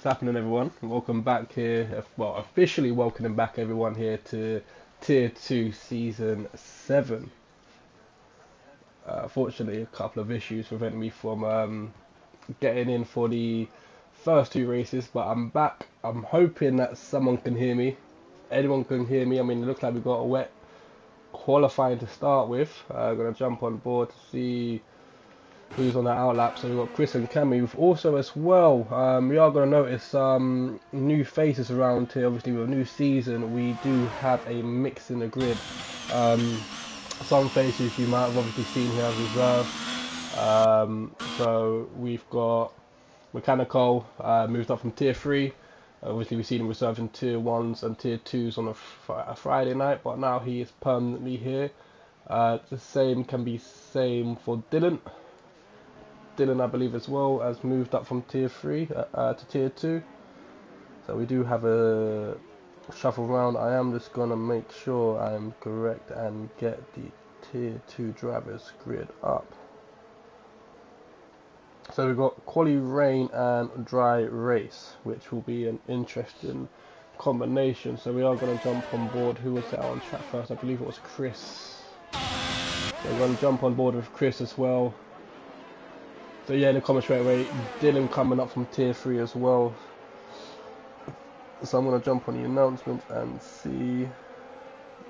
What's happening, everyone? Welcome back here. Well, officially welcoming back everyone here to Tier 2 Season 7. Fortunately, a couple of issues prevent me from getting in for the first two races, but I'm back. I'm hoping that someone can hear me. Anyone can hear me. I mean, it looks like we've got a wet qualifying to start with. I'm going to jump on board to see who's on that outlap. So we've got Chris and Cammy. We've also as well, we are going to notice some new faces around here. Obviously with a new season, we do have a mix in the grid. Some faces you might have obviously seen here as reserve. So we've got Mechanical, moved up from tier 3. Obviously we've seen him reserved in tier 1s and tier 2s on a Friday night, but now he is permanently here. The same can be same for Dylan. Dylan, I believe, as well, has moved up from tier 3 to tier 2. So we do have a shuffle round. I am just going to make sure I am correct and get the tier 2 drivers grid up. So we've got quali, rain and dry race, which will be an interesting combination. So we are going to jump on board. Who was there on track first? I believe it was Chris. So we're going to jump on board with Chris as well. So yeah, in the comments straight away, Dylan coming up from tier 3 as well. So I'm going to jump on the announcements and see.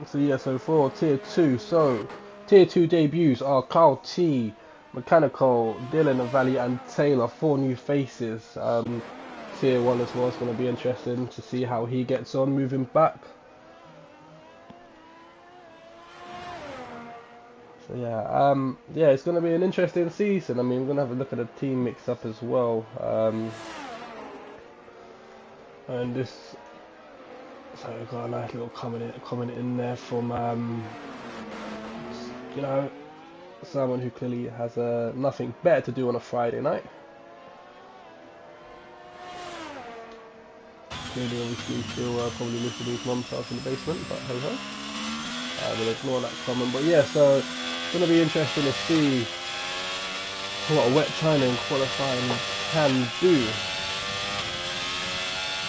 So yeah, so for tier 2, so tier 2 debuts are Carl T, Mechanical, Dylan, Valley and Taylor, 4 new faces. Tier 1 as well is going to be interesting to see how he gets on moving back. So yeah, it's going to be an interesting season. I mean, we're going to have a look at the team mix up as well. And this, so we've got a nice little comment in there from, you know, someone who clearly has nothing better to do on a Friday night. Clearly, obviously, still probably missing his mum's house in the basement, but hey ho. We'll ignore that comment. But yeah, so it's going to be interesting to see what a wet China in qualifying can do.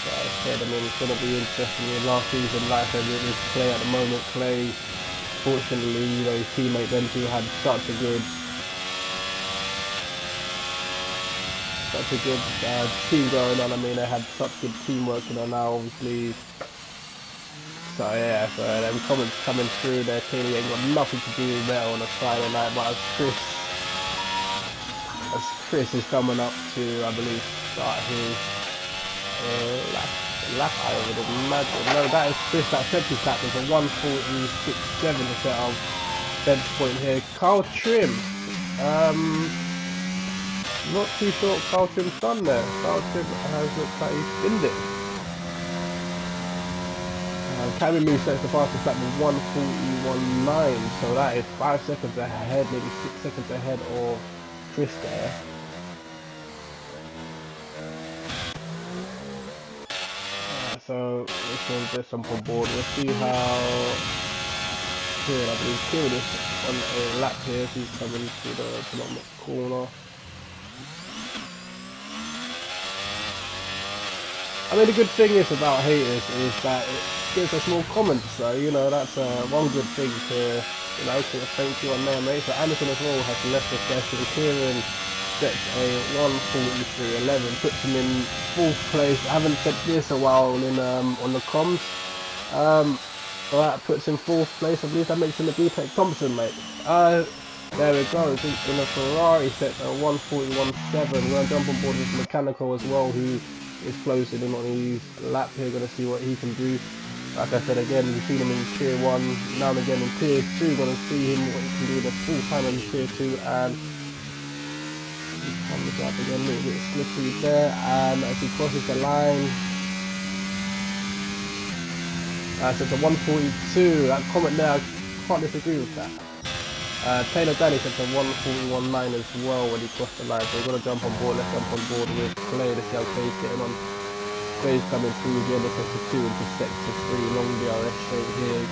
Like I said, I mean, it's going to be interesting. In last season, like I said, it was Clay at the moment. Clay, fortunately, you know, his teammate them two had such a good team going on. I mean, they had such good team working on now, obviously. So yeah, so them comments coming through, they clearly ain't got nothing to do with that on a Friday night. But as Chris is coming up to, I believe, start his lap, I would imagine. No, that is Chris. That safety lap is a 1:46.7 to set our bench point here. Carl Trim, not too sure what Carl Trim's done there. Carl Trim has looked like he's spinned it. Cammy Moose sets the fastest lap with 1:41.9, so that is 5 seconds ahead, maybe 6 seconds ahead of Chris there. So let's just jump on board. We'll see how Kieran, I believe Kieran is on a lap here. He's coming to the penultimate corner. I mean, the good thing is about haters is that it gives us more comments. So you know, that's one good thing to, you know, to thank you on there, mate. So Anderson as well has left us there. So Kieran sets a 1:43.11, puts him in 4th place. I haven't said this a while in on the comms. So that puts him 4th place. I believe that makes him a D-Tech Thompson, mate. There we go. In a Ferrari sets a 1:41.7. We're gonna jump on board with Mechanical as well, who is closing in on his lap here. Gonna see what he can do. Like I said again, we've seen him in tier 1, now and again in tier 2. Gonna see him what he can do the full time in tier 2, and he comes up again a little bit slippery there, and as he crosses the line, so it's a 1:42. That comment there, I can't disagree with that. Taylor Danny sets a 1:41.9 as well when he crossed the line. So we're gonna jump on board. Let's jump on board with Clay to see how Clay's getting on. Clay's coming through again to sector 2 into sector 3, long DRS straight here.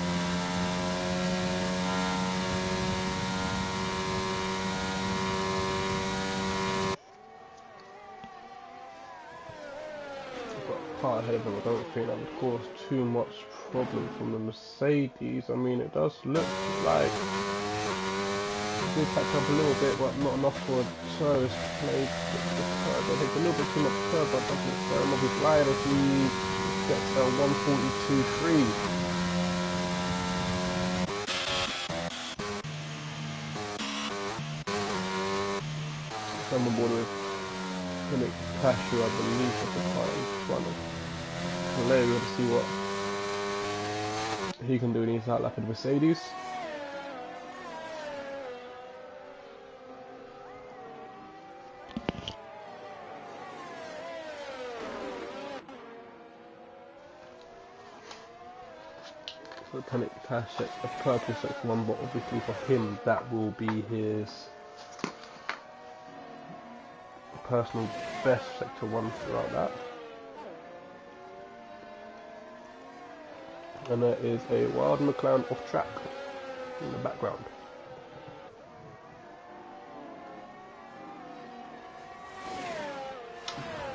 car ahead of him. I don't think that would cause too much problem from the Mercedes. I mean, it does look like he did catch up a little bit, but not enough for Torres played the curve. I think a little bit too much curve, but doesn't throw him off his line as he gets a 142.3. I'm on board with Philip Cashew, I believe, at the car in front of. So later we're going to see what he can do in his outlap in Mercedes. So Panic Cash, a purple Sector 1, but obviously for him that will be his personal best Sector 1 throughout that. And there is a Wild McLaren off track in the background.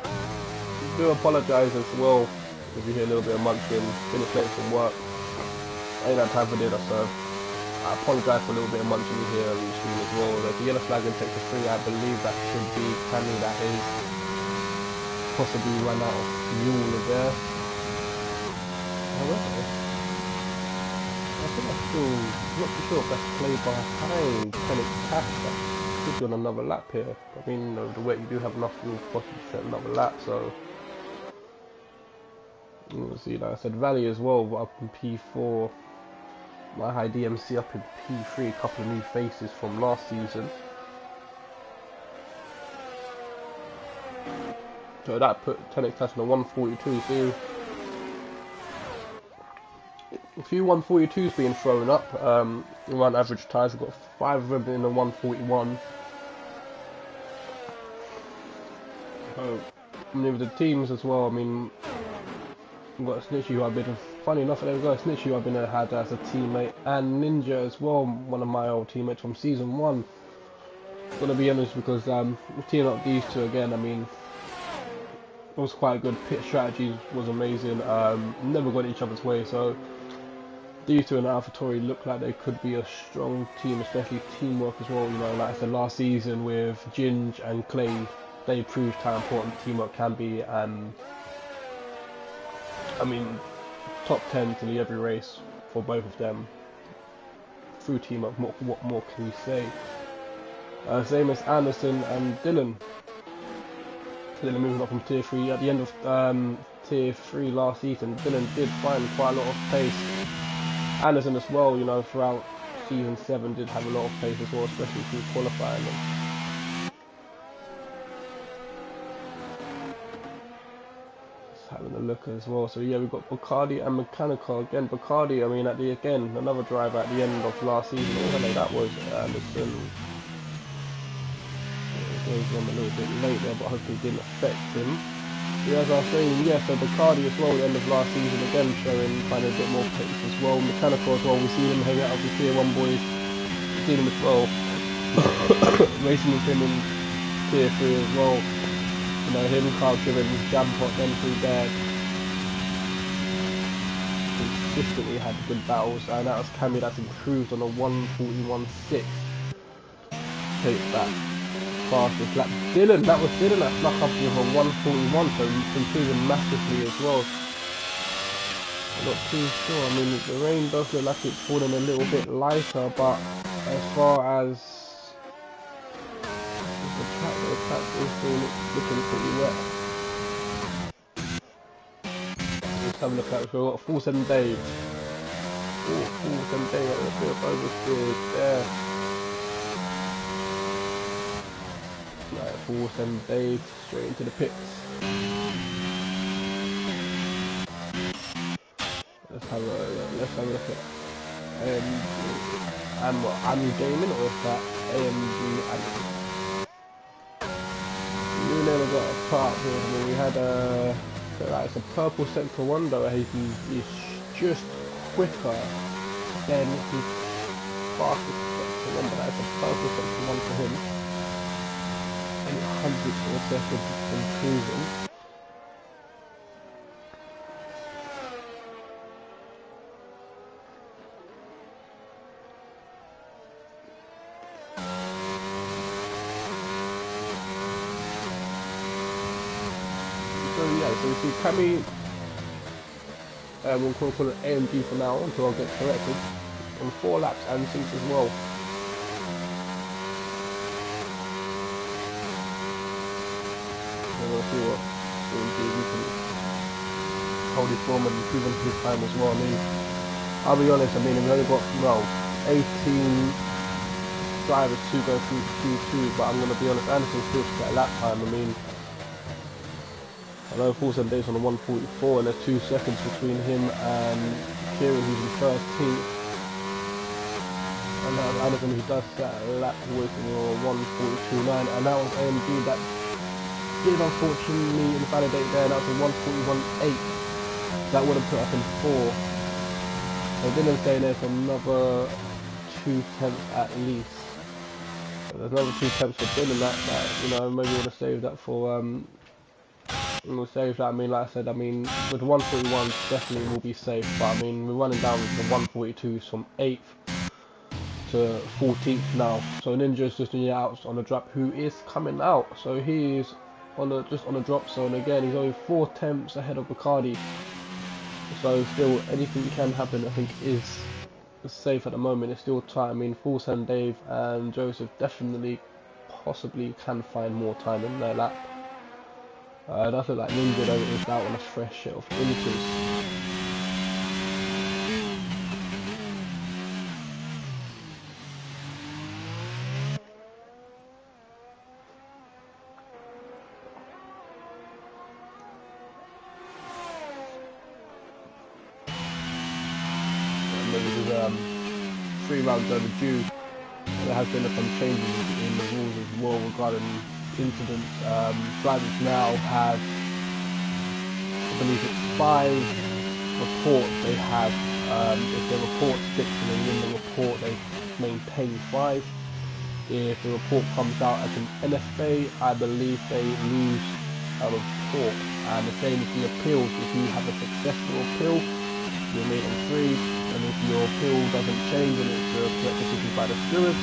I do apologise as well if you hear a little bit of munching, finished late from work. I ain't had time for dinner, so I apologise for a little bit of munching you hear on the stream as well. There's a yellow flag in Sector 3, I believe that should be Cammy that is possibly run out of fuel there. However, I think I'm still not too sure if that's played behind Panic Cash. That could be on another lap here. I mean, the way you do have enough fuel to possibly set another lap, so we'll see. Like I said, Valley as well, but up in P4. My high DMC up in P3, a couple of new faces from last season. So that put Tenex Cash on a 142. So a few 142s being thrown up. Around average tyres, we've got 5 of them in the 141. So, I mean, with the teams as well, I mean, we've got a Snitchy who I've been, funny enough, we've got a Snitchy who I've been had as a teammate, and Ninja as well, one of my old teammates from season 1. Gonna be honest, because teaming up these two again, I mean, it was quite good. Pit strategy was amazing. Never got each other's way, so these two and AlphaTauri look like they could be a strong team, especially teamwork as well. You know, like I said last season with Ginge and Clay, they proved how important teamwork can be, and I mean, top 10 to lead every race for both of them through teamwork. What more can we say? Same as Anderson and Dylan. Dylan moving up from tier 3 at the end of tier 3 last season. Dylan did find quite a lot of pace. Anderson as well, you know, throughout season 7 did have a lot of pace as well, especially through qualifying. Just having a look as well. So yeah, we've got Bacardi and Mechanical again. Bacardi, I mean, again another driver at the end of last season. I know that was Anderson. Goes on a little bit late there, but hopefully it didn't affect him. Yeah, as I was saying, yeah, so Bacardi as well at the end of last season, again showing kind of a bit more pace as well. Mechanical as well, we see him hang out with the tier 1 boys, seen him as well, racing with him in tier 3 as well. You know, him, Carl Driven, Jampot, them through there. Consistently had good battles, and that was Cammy that's improved on a 141.6. Take that. Fastest lap. Dylan, that was Dylan that snuck up with a 141, so he's improving massively as well. I'm not too sure. I mean, the rain does look like it's falling a little bit lighter, but as far as the track is still looking pretty wet. Let's have a look at it. So we've got Full 7 Dave. Full 7 Dave, a bit of oversteer there. Right, Full 7 Dave, straight into the pits. Let's have a look at AMG Gaming, or is that AMG Animal? We never got a part here. I mean, we had it's a purple Sector 1 though. He's just quicker than his fastest Sector 1, but that's a purple Sector 1 for him. 800 per second improving. so you see Cammy, we'll call it AMG for now until I get corrected, on 4 laps and 6 as well. We'll see what AMG we can hold his form and improve on his time as well. I mean, I'll be honest, I mean, we've only got, well, 18 drivers to go through Q2, but I'm going to be honest, Anderson still should get a lap time. I mean, I know Paul said days on the 144 and there's 2 seconds between him and Kieran, who's in 13th. And now Anderson, who does set a lap with 142.9, and that was AMG that did unfortunately invalidate there. That was a 141.8. That would have put us in 4. So Dylan's saying there's another 2 tenths at least. So there's another 2 tenths for Dylan that you know, maybe we'll have saved that for we'll save that. I mean, like I said, I mean, with 141 definitely will be safe, but I mean, we're running down to 142s from 8th to 14th now. So Ninja's just doing it out on the drop, who is coming out. So he is on the just on the drop zone again. He's only 4 tenths ahead of Bacardi. So still, anything can happen. I think is safe at the moment. It's still tight. I mean, Fulson, Dave, and Joseph definitely, possibly can find more time in their lap. It does look like Ninja though is out on a fresh set of inches. Maybe there's 3 rounds overdue. There has been some changes in the rules as well regarding incidents. Drivers now have, I believe it's 5 reports they have. If the report sticks and they win the report, they maintain 5. If the report comes out as an NFA, I believe they lose a report. And the same with the appeals. If you have a successful appeal, you're made on 3. And if your appeal doesn't change and it's a correct decision by the stewards,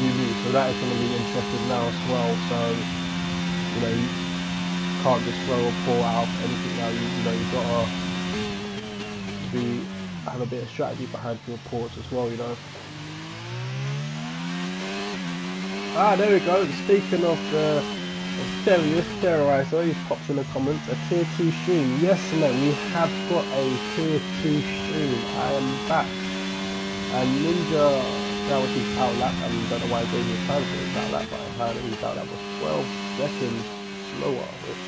you lose. So that is going to be interesting now as well. So, you know, you can't just throw a report out of anything now. You know, you've got to have a bit of strategy behind your reports as well, you know. Ah, there we go. Speaking of the serious terrorizer, he pops in the comments, a tier 2 stream. Yes, no, we have got a tier 2 stream. I am back. And Ninja, that was his outlap. I mean, don't know why I gave you a time for his outlap, but apparently his outlap was 12 seconds slower, which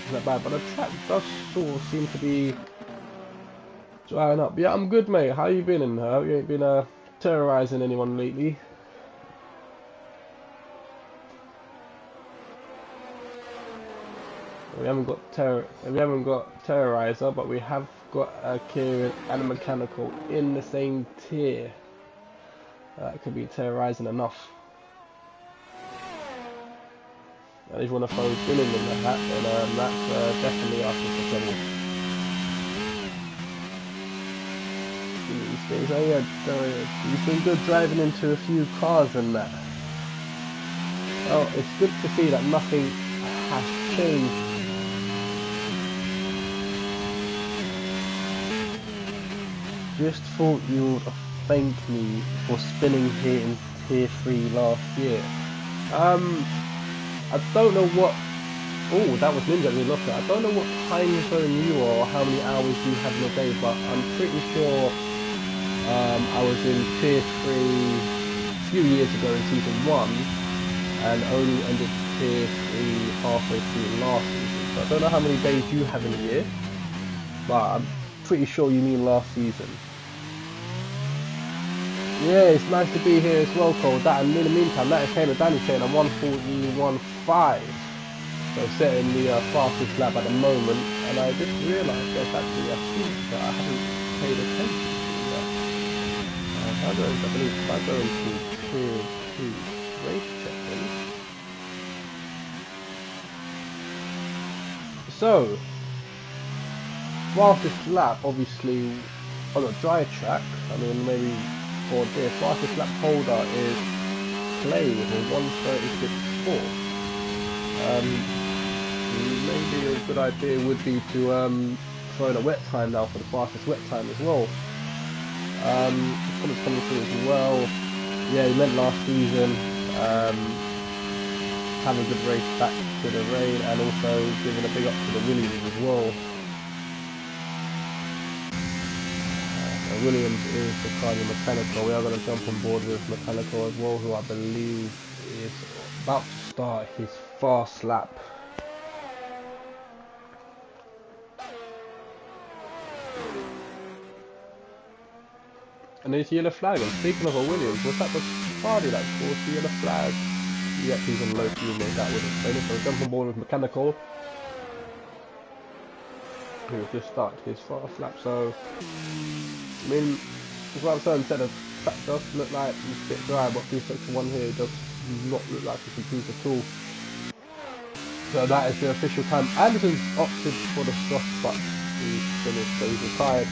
is not bad. But the track does sort of seem to be drying up. Yeah, I'm good, mate. How you been in her? You ain't been terrorizing anyone lately? We haven't got terrorizer, but we have got a Kieran and a mechanical in the same tier. That could be terrorizing enough. And if you want to throw Dylan in the hat, then that's definitely asking for trouble. These things, oh yeah, you've been good driving into a few cars and that. Well, it's good to see that nothing has changed. Just thought you would thank me for spinning here in tier 3 last year. I don't know what. Oh, that was Ninja we looked at. I don't know what time zone you are or how many hours you have in a day, but I'm pretty sure I was in tier 3 a few years ago in season 1 and only ended tier 3 halfway through last season. So I don't know how many days you have in a year, but I'm pretty sure you mean last season. Yeah, it's nice to be here as well, Cole. That, and in the meantime, that came to Danny saying I'm 141.5. So setting the fastest lap at the moment, and I just realised there's actually a feat that I haven't paid attention to yet. I believe if I go into tier 2 race check-in. So, fastest lap, obviously, on a dry track, I mean, maybe. For the fastest lap holder is Clay with a 136.4. maybe a good idea would be to throw in a wet time now for the fastest wet time as well. Comments coming through as well. Yeah, he meant last season. Have a good race back to the rain, and also giving a big up to the Williams as well. Williams is the Bacardi Mechanical. We are going to jump on board with Mechanical as well, who I believe is about to start his fast lap. And there's yellow flag. And speaking of a Williams, was that Bacardi that caused the yellow flag? Yep, he's on low fuel mode. That would explain it. So jump on board with Mechanical, who just started his fast lap. So, I mean, as well, so instead of track does look like it's a bit dry, but through section 1 here, it does not look like it's improved at all. So that is the official time. Anderson's opted for the soft, but he's finished, so he's retired.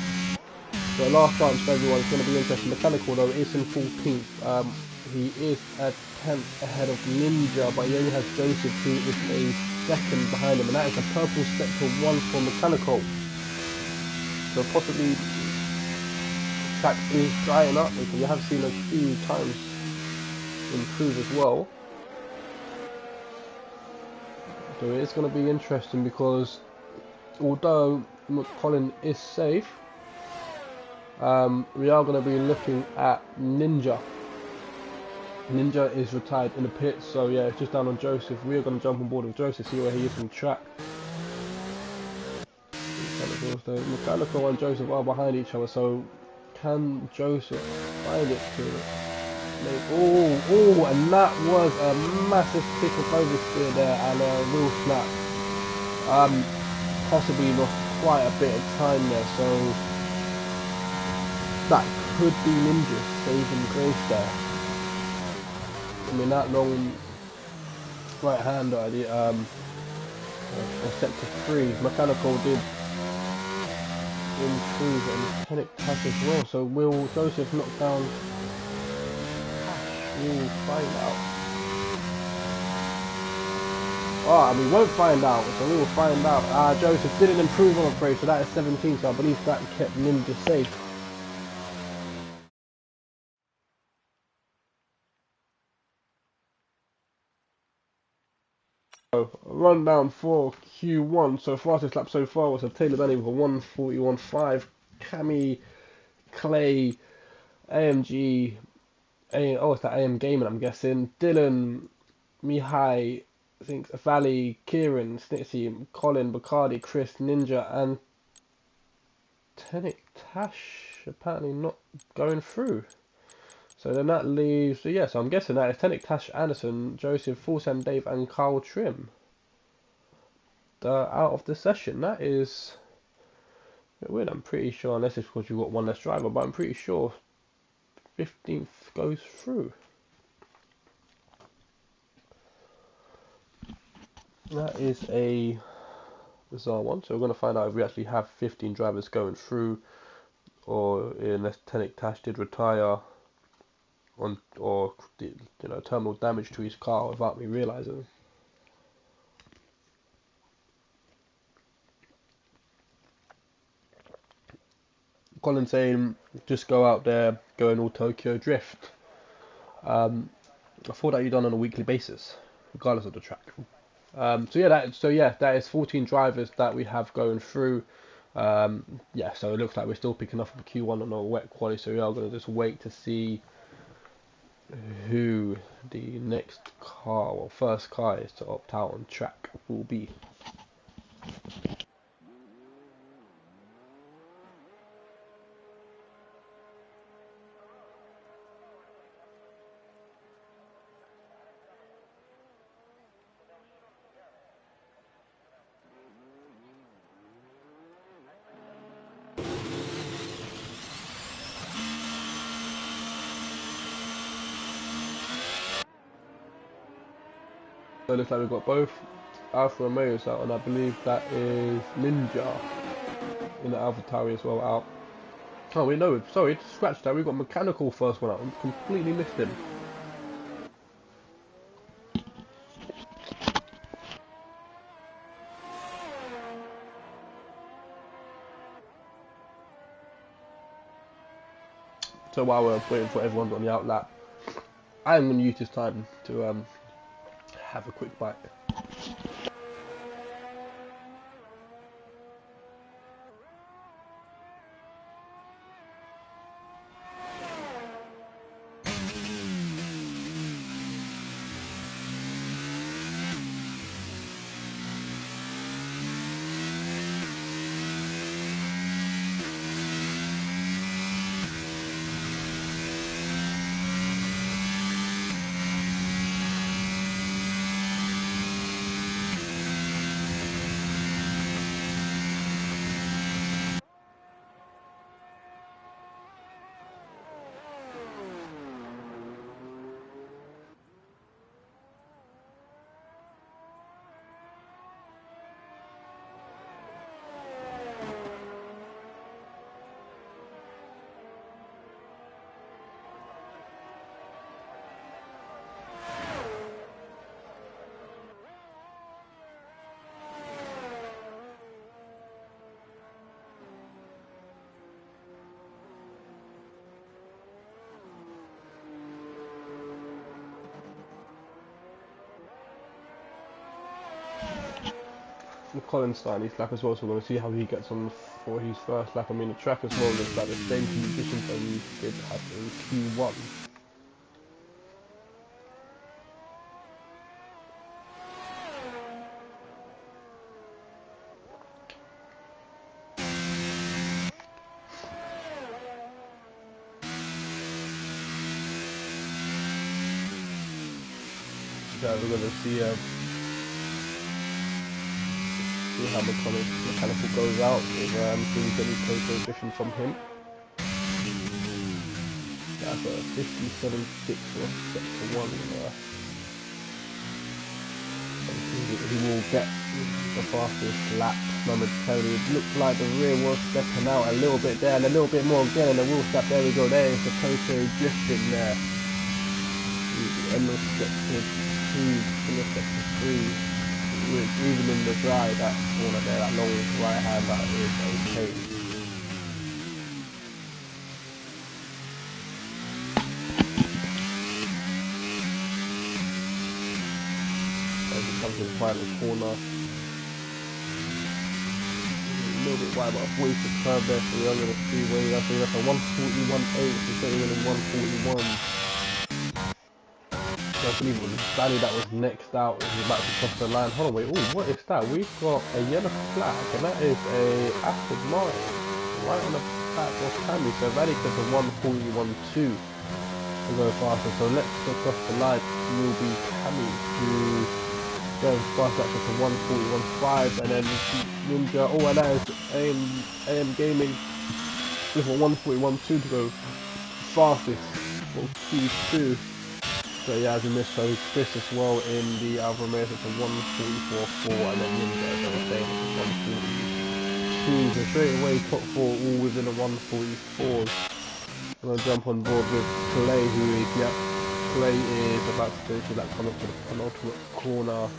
So last chance for everyone. It's going to be interesting. Mechanical though is in 14th. He is a 10th ahead of Ninja, but he only has Joseph, who is a second behind him, and that is a purple sector 1 for Mechanical. So possibly track is drying up, because we have seen a few times improve as well. So it is going to be interesting, because although Colin is safe, we are going to be looking at Ninja. Ninja is retired in the pits, so yeah, it's just down on Joseph. We are going to jump on board with Joseph, see where he is on track. The Mechanical and Joseph are behind each other, so can Joseph find it to make... Oh, and that was a massive kick of oversteer there, and a wheel snap. Possibly lost quite a bit of time there, so that could be Ninja's saving grace there. I mean, that long right hander, the sector 3, Mechanical did improve, and Panic Touch as well. So will Joseph knock down Cash? We'll find out. Oh, we won't find out, so we will find out. Joseph didn't improve, I'm afraid, so that is 17, so I believe that kept Ninja safe. So, rundown for Q1. So fastest lap so far was a Taylor Benny with a 1:41.5. Cammy, Clay, AMG, it's that AM Gaming, I'm guessing. Dylan, Mihai, I think Valley, Kieran, Snitsy, Colin, Bacardi, Chris, Ninja, and Tenik Tash apparently not going through. So then that leaves, so yeah, so I'm guessing that is Tenik, Tash, Anderson, Joseph, Fulsam, Dave, and Carl Trim. Out of the session. That is a bit weird. I'm pretty sure, unless it's because you've got one less driver, but I'm pretty sure 15th goes through. That is a bizarre one. So we're going to find out if we actually have 15 drivers going through, or unless Tenik Tash did retire or did, terminal damage to his car without me realizing. Colin saying just go out there, going all Tokyo Drift. I thought that you'd done on a weekly basis, regardless of the track. So yeah, that is 14 drivers that we have going through. Yeah, so it looks like we're still picking up Q1 on our wet quality. So we are going to just wait to see who the next car or first car is to opt out on track will be. So it looks like we've got both Alfa Romeos out, and I believe that is Ninja in the AlphaTauri as well out. Oh, we know. Sorry, scratch that. We've got Mechanical first one out. I completely missed him. So while we're waiting for everyone on the outlap, I'm going to use this time to have a quick bite. Colin starting his lap as well, so we're going to see how he gets on for his first lap. I mean, the track as well looks like the same conditions that we did have in Q1. So we're going to see how mechanical goes out with seeing any code coefficient from him. That's a 57.6 for sector 1. He will get the fastest lap momentarily. It looked like the rear was stepping out a little bit there and a little bit more again, and the wheel step. There we go. There is the Toto drifting there. The end of sector 2, end of sector 3. Even in the dry, that corner there, that long right hand, that is okay. As it comes to the final corner, a little bit wide, but a 46 curve there, so we're under the freeway. That's a 141.8, so certainly winning 141. I believe it was Danny that was next out, was about to cross the line. Hold on, wait, oh, what is that? We've got a yellow flag, and that is a Aston Martin right on the back of Cammy. So Danny gets a 141.2 to go faster. So let's go across the line. Will be Cammy who goes fast up to 141.5, and then Ninja. Oh, and that is AM Gaming with a 141.2 to go fastest for Q2. So yeah, as we missed, so Chris as well in the Alfa Romeo to 144.4, and then Ninja, as I was saying, 142. So straight away, top 4 all within a 144s. I'm gonna jump on board with Clay, who is, yeah, Clay is about to finish that corner for the penultimate corner.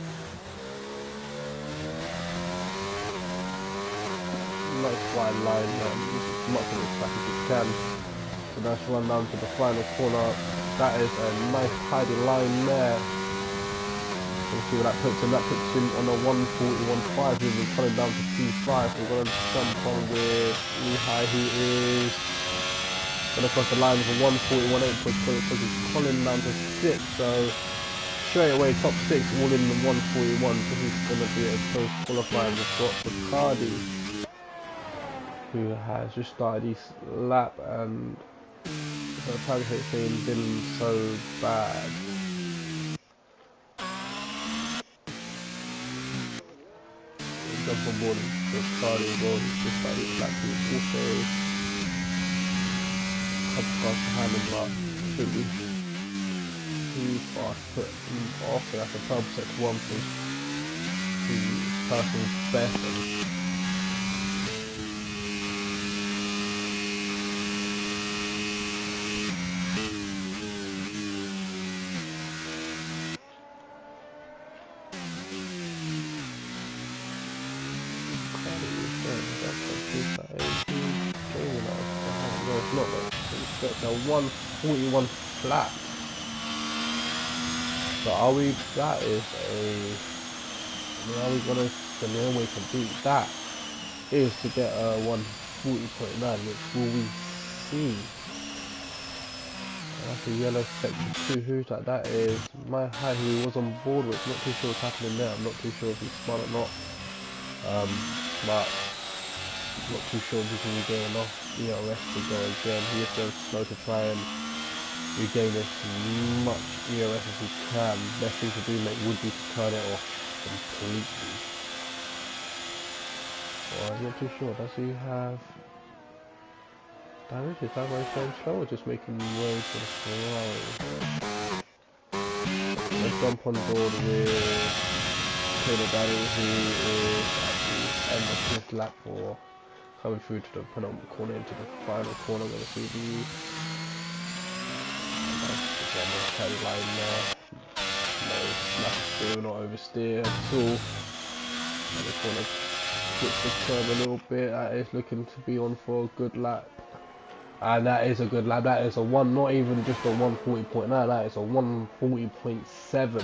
Nice wide line, as much of the track as you can. So let's run down to the final corner. That is a nice tidy line there. We'll see what that puts him. That puts him on a 141.5. We've been coming down to P5. We're going to jump on with Lehigh, who is going to cross the line with a 141.8, because he's Colin down to 6. So straight away, top 6, all in the 141. This is going to be a close qualifier. We've got Bacardi, who has just started his lap, and the tag hit ain't been so bad. Jump on board with Bacardi as well. Just started his lap. He's also a couple cars behind him, but shouldn't be too fast put him off. So that's a 12% 1 for his personal best. Not that expect a 141 flat. So are we, that is a, I mean, are we gonna, the only way to beat that is to get a 140.9, which will we see? That's a yellow sector 2. Who's that? That is my high, who was on board with. Not too sure what's happening there. I'm not too sure if he's smart or not. But not too sure if he can regain enough ERS to go again. He is going slow to try and regain as much ERS as he can. Best thing to do, mate, would be to turn it off completely. Well, I'm not too sure. Does he have damage? Is that why he's going slow, or just making way for the Ferrari? Let's jump on board with Taylor Daddy, who is at the end of his lap for coming through to the penultimate corner into the final corner. We're going to see the carry line there. No snap steer, not oversteer at all. I just want to switch the curve a little bit. That is looking to be on for a good lap. And that is a good lap. That is a one, not even just a 140.9, that is a 140.7.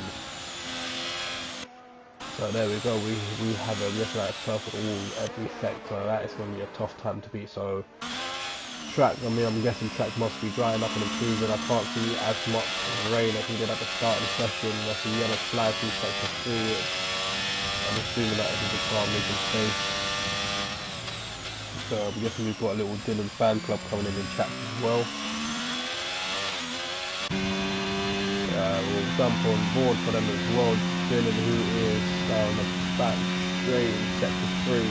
So there we go, we have a left right perfect all every sector. That is going to be a tough time to beat. So track, I mean, I'm guessing track must be drying up and improving. I can't see as much rain as we did at the start of the session. I see yellow flag through sector 3. I'm assuming that is the car making space. So I'm guessing we've got a little Dylan fan club coming in chat as well. We'll jump on board for them as well. Dylan, who is down the back straight in sector 3.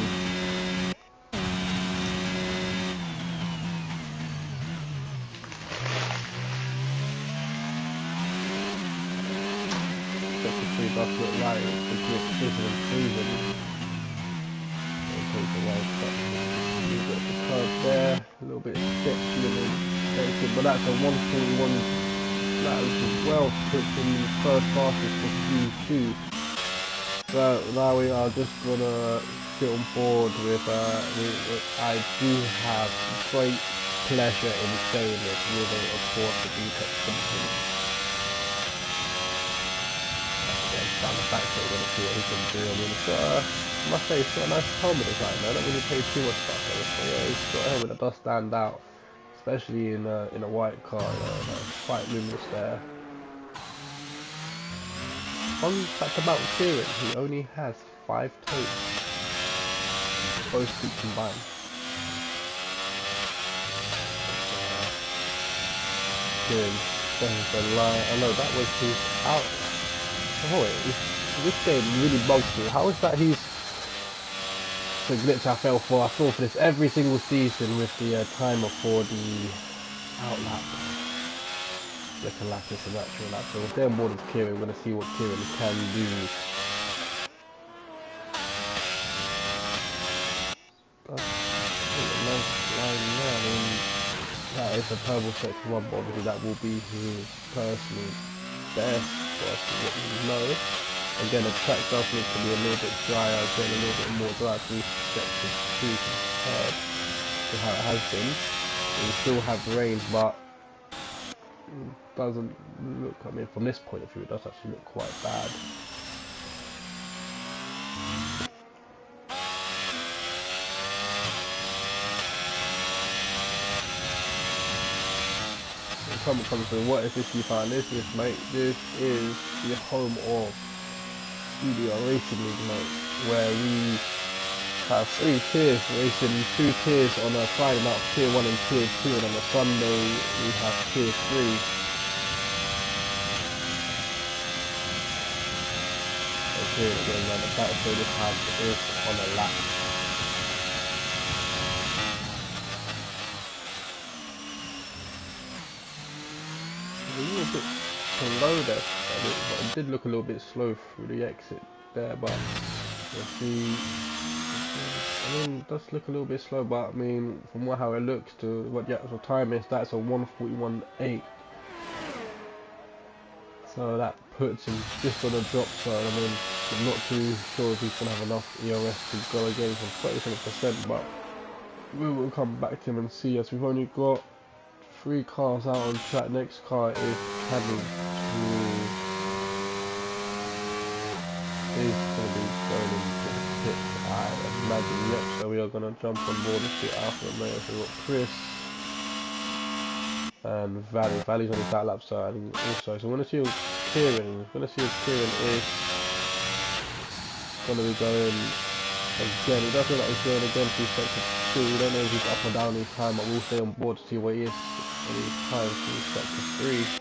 Sector 3 does look like the grip is improving. Take the right step. A little bit of the curve there, a little bit sketchy, but that's a 141 flat as well, puts in the first fastest for Q2. So now we are just gonna sit on board with, I do have great pleasure in saying this, with of course the BTEC company. Again, down the back, so we're gonna see what he can do. I mean, it's got I must say, he's got a nice helmet design though. I don't really pay too much stuff on it, but yeah, he's got a helmet that does stand out, especially in a white car. You know, that's quite luminous there. Fun fact about Kieran, he only has 5 toes, both feet combined. Kieran doesn't the line. I know that was his out. Oh wait, this game really bugs me. How is that he's the glitch I fell for? I fall for this every single season with the timer for the outlap. Second lap is a natural lap. So if they're on board with Kieran, we're going to see what Kieran can do. That's a nice line there. I mean, that is a purple sector 1, but obviously that will be his personal best for us to let you know. Again, the track does need to be a little bit drier, getting a little bit more dry through sector 2 compared to how it has been. We still have rain, but it doesn't look, I mean, from this point of view, it does actually look quite bad. Comment comes to what is this you find? This is, mate, this is the home of CDR Racing League, mate, where we have 3 tiers, racing 2 tiers on a Friday night, tier 1 and tier 2, and on a Sunday we have tier 3. Okay, we're going around the back, so this has is on a lap. A little bit slow there, but it did look a little bit slow through the exit there, but we'll see. I mean, it does look a little bit slow, but I mean, from how it looks to what the actual time is, that's a 141.8. So that puts him just on a drop zone. I mean, I'm not too sure if he's going to have enough ERS to go again from 37%, but we will come back to him and see, as we've only got 3 cars out on track. Next car is traveling is going to be going into the pit, I imagine. Yep, so we are going to jump on board with the Alpha Romeo. So we've got Chris and Valley. Valley's on his back lap side also. So we're going to see if Kieran, is going to be going again. He does look like he's going again through sector 2. We don't know if he's up or down his time, but we'll stay on board to see what he is in his time through sector 3.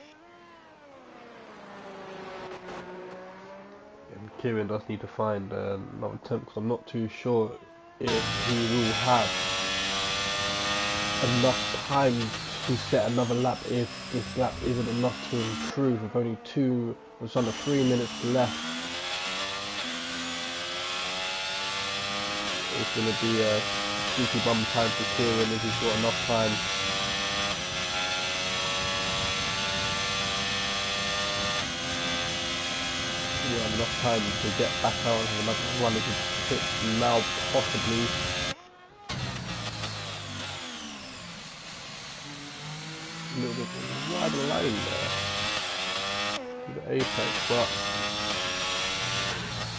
Kieran does need to find another attempt, because I'm not too sure if he will have enough time to set another lap if this lap isn't enough to improve with only just under 3 minutes left. It's going to be a sneaky bum time for Kieran if he's got enough time. Yeah, enough time to get back out and have another run into pits now, possibly. A little bit wide of the line there with the apex, but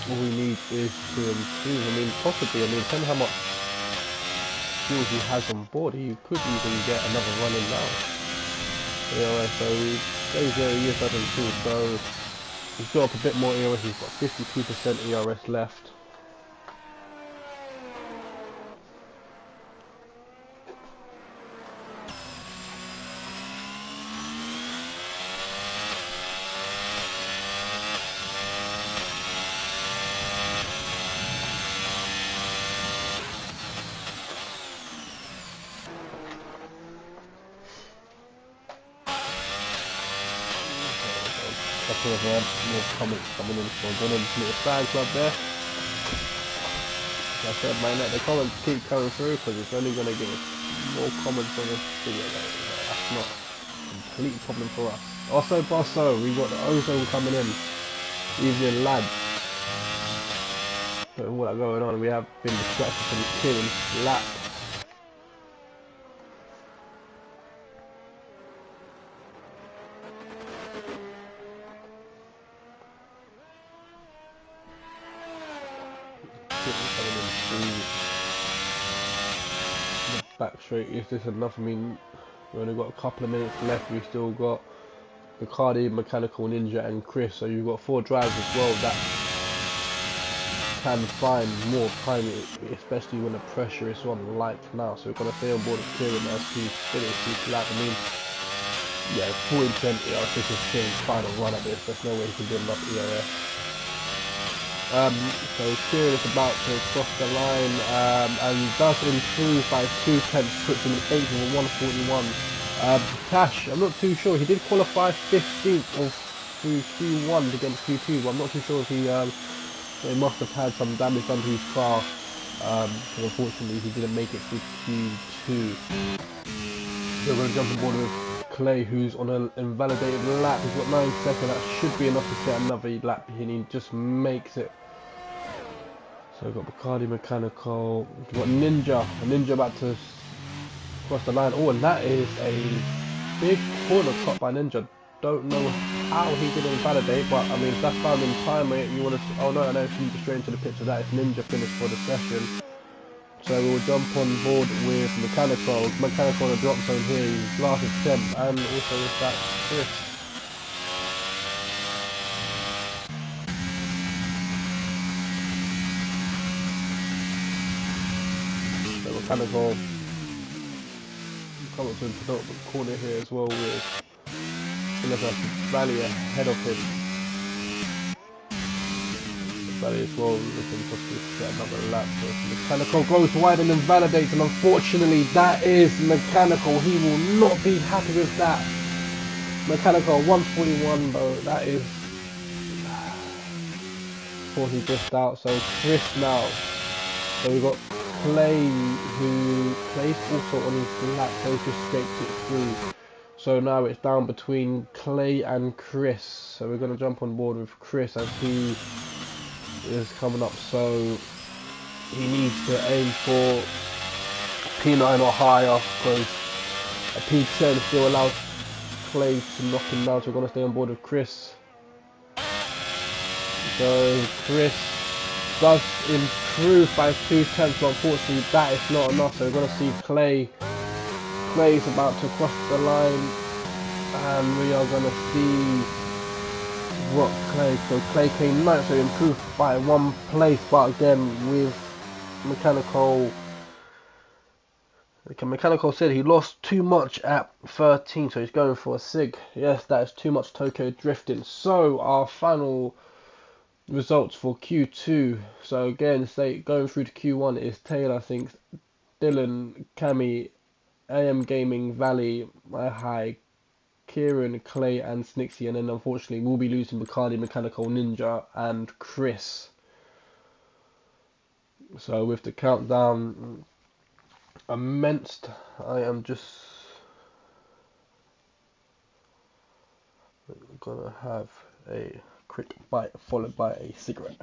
all we need is to improve. I mean, possibly, depending how much fuel he has on board, he could even get another run in now. Yeah, so he stays where he is at until, so he's got up a bit more ERS. He's got 52% ERS left. Couple of more comments coming in from Gunham Little Fan Club there. Like I said, man, let the comments keep coming through, because it's only going to give us more comments on this video. That's not a complete problem for us. Also, Bosso, we've got the ozone coming in. Evening, lads. But all that going on, we have been distracted from Kieran's lap. Back straight. Is this enough? We've only got a couple of minutes left. We've still got Bacardi, Mechanical Ninja and Chris, so you've got 4 drivers as well that can find more time, especially when the pressure is on like now. So we're going to stay on board with Kieran as he finishes his lap. Yeah, 40% ERS is his final run at this. There's no way he can do enough ERS. So Kieran is about to cross the line and does improve by 2/10, puts him in 8th with 141. Cash, I'm not too sure. He did qualify 15th or through Q1 against Q2, but I'm not too sure if he must have had some damage done to his car, because unfortunately he didn't make it through Q2. So we're going to jump on board with Clay, who's on an invalidated lap. He's got 9 seconds. That should be enough to set another lap, and he just makes it. So we've got Bacardi, Mechanical. We've got Ninja about to cross the line. Oh, and that is a big corner cut by Ninja. Don't know how he didn't invalidate, but if that's found in time, you want to. Oh no, I know. If you just straight into the picture, that is Ninja finished for the session. So we'll jump on board with Mechanical on the drop zone here, his last attempt, and also with that Chris. So Mechanical coming to the corner here as well with Valley ahead of him. Valley as well, looking possibly to get another lap. So Mechanical goes wide and invalidates, and unfortunately that is Mechanical. He will not be happy with that. Mechanical 141 though, that is 40 just out. So Chris now. So we've got Clay, who Clay's also on his lap, so he just scraped it through. So now it's down between Clay and Chris. So we're going to jump on board with Chris as he is coming up. So he needs to aim for P9 or higher, because A P10 still allows Clay to knock him down, so we're going to stay on board with Chris. So Chris does improve by 2/10, but unfortunately that is not enough, so we're going to see Clay. Clay's about to cross the line, and we are going to see what Clay. So Clay came ninth, so improved by 1 place, but again with Mechanical. Mechanical said he lost too much at 13, so he's going for a SIG. Yes, that is too much Tokyo drifting. So our final results for Q2. So again, going through to Q1 is Taylor thinks, Dylan, Cami, AM Gaming, Valley, My High, Kieran, Clay, and Snixie, and then unfortunately we'll be losing Bacardi, Mechanical Ninja, and Chris. So with the countdown commenced, I am just gonna have a quick bite followed by a cigarette.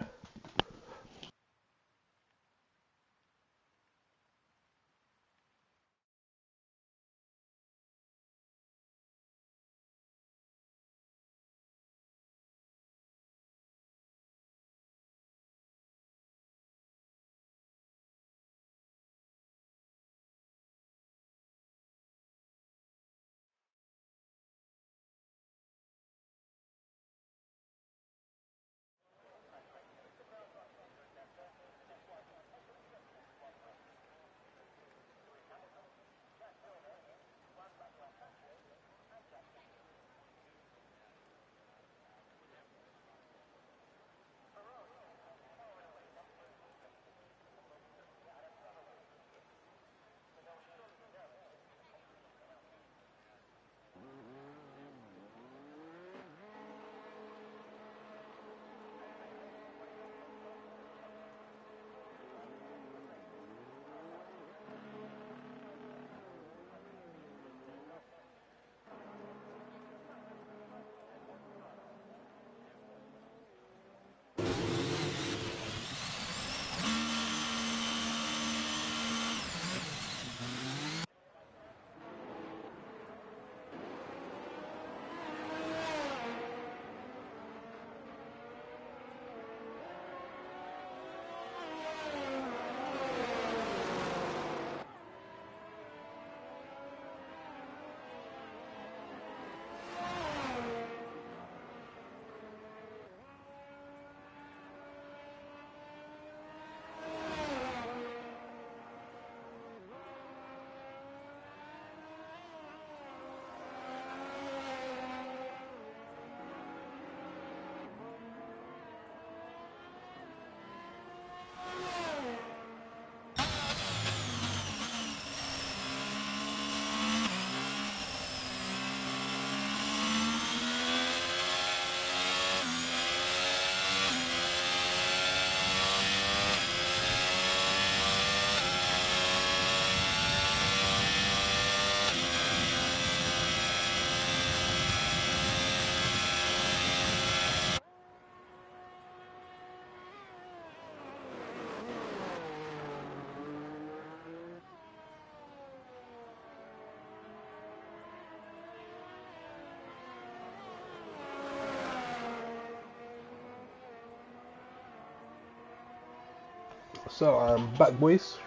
So I'm back, boys.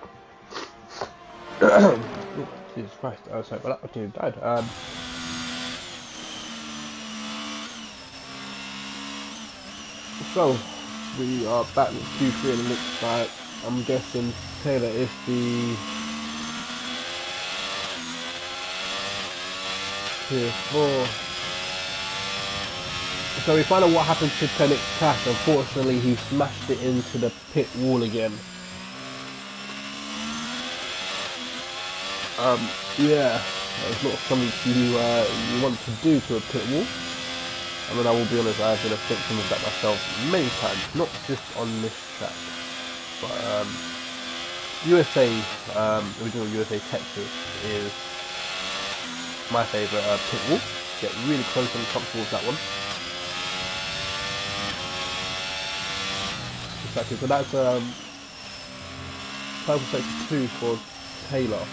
Oh, Jesus Christ! Oh, sorry, but that dude died. So we are back with Q3 and the next fight. I'm guessing Taylor is the tier 4. So we find out what happened to Tenix Cash. Unfortunately, he smashed it into the pit wall again. Yeah, it's not something you want to do to a pit wall. I mean, I will be honest, I've been a victim of that myself many times, not just on this track, but USA, original USA Texas is my favourite pit wall. Get really close and comfortable with that one. Exactly, so that's purple sector 2 for Taylor.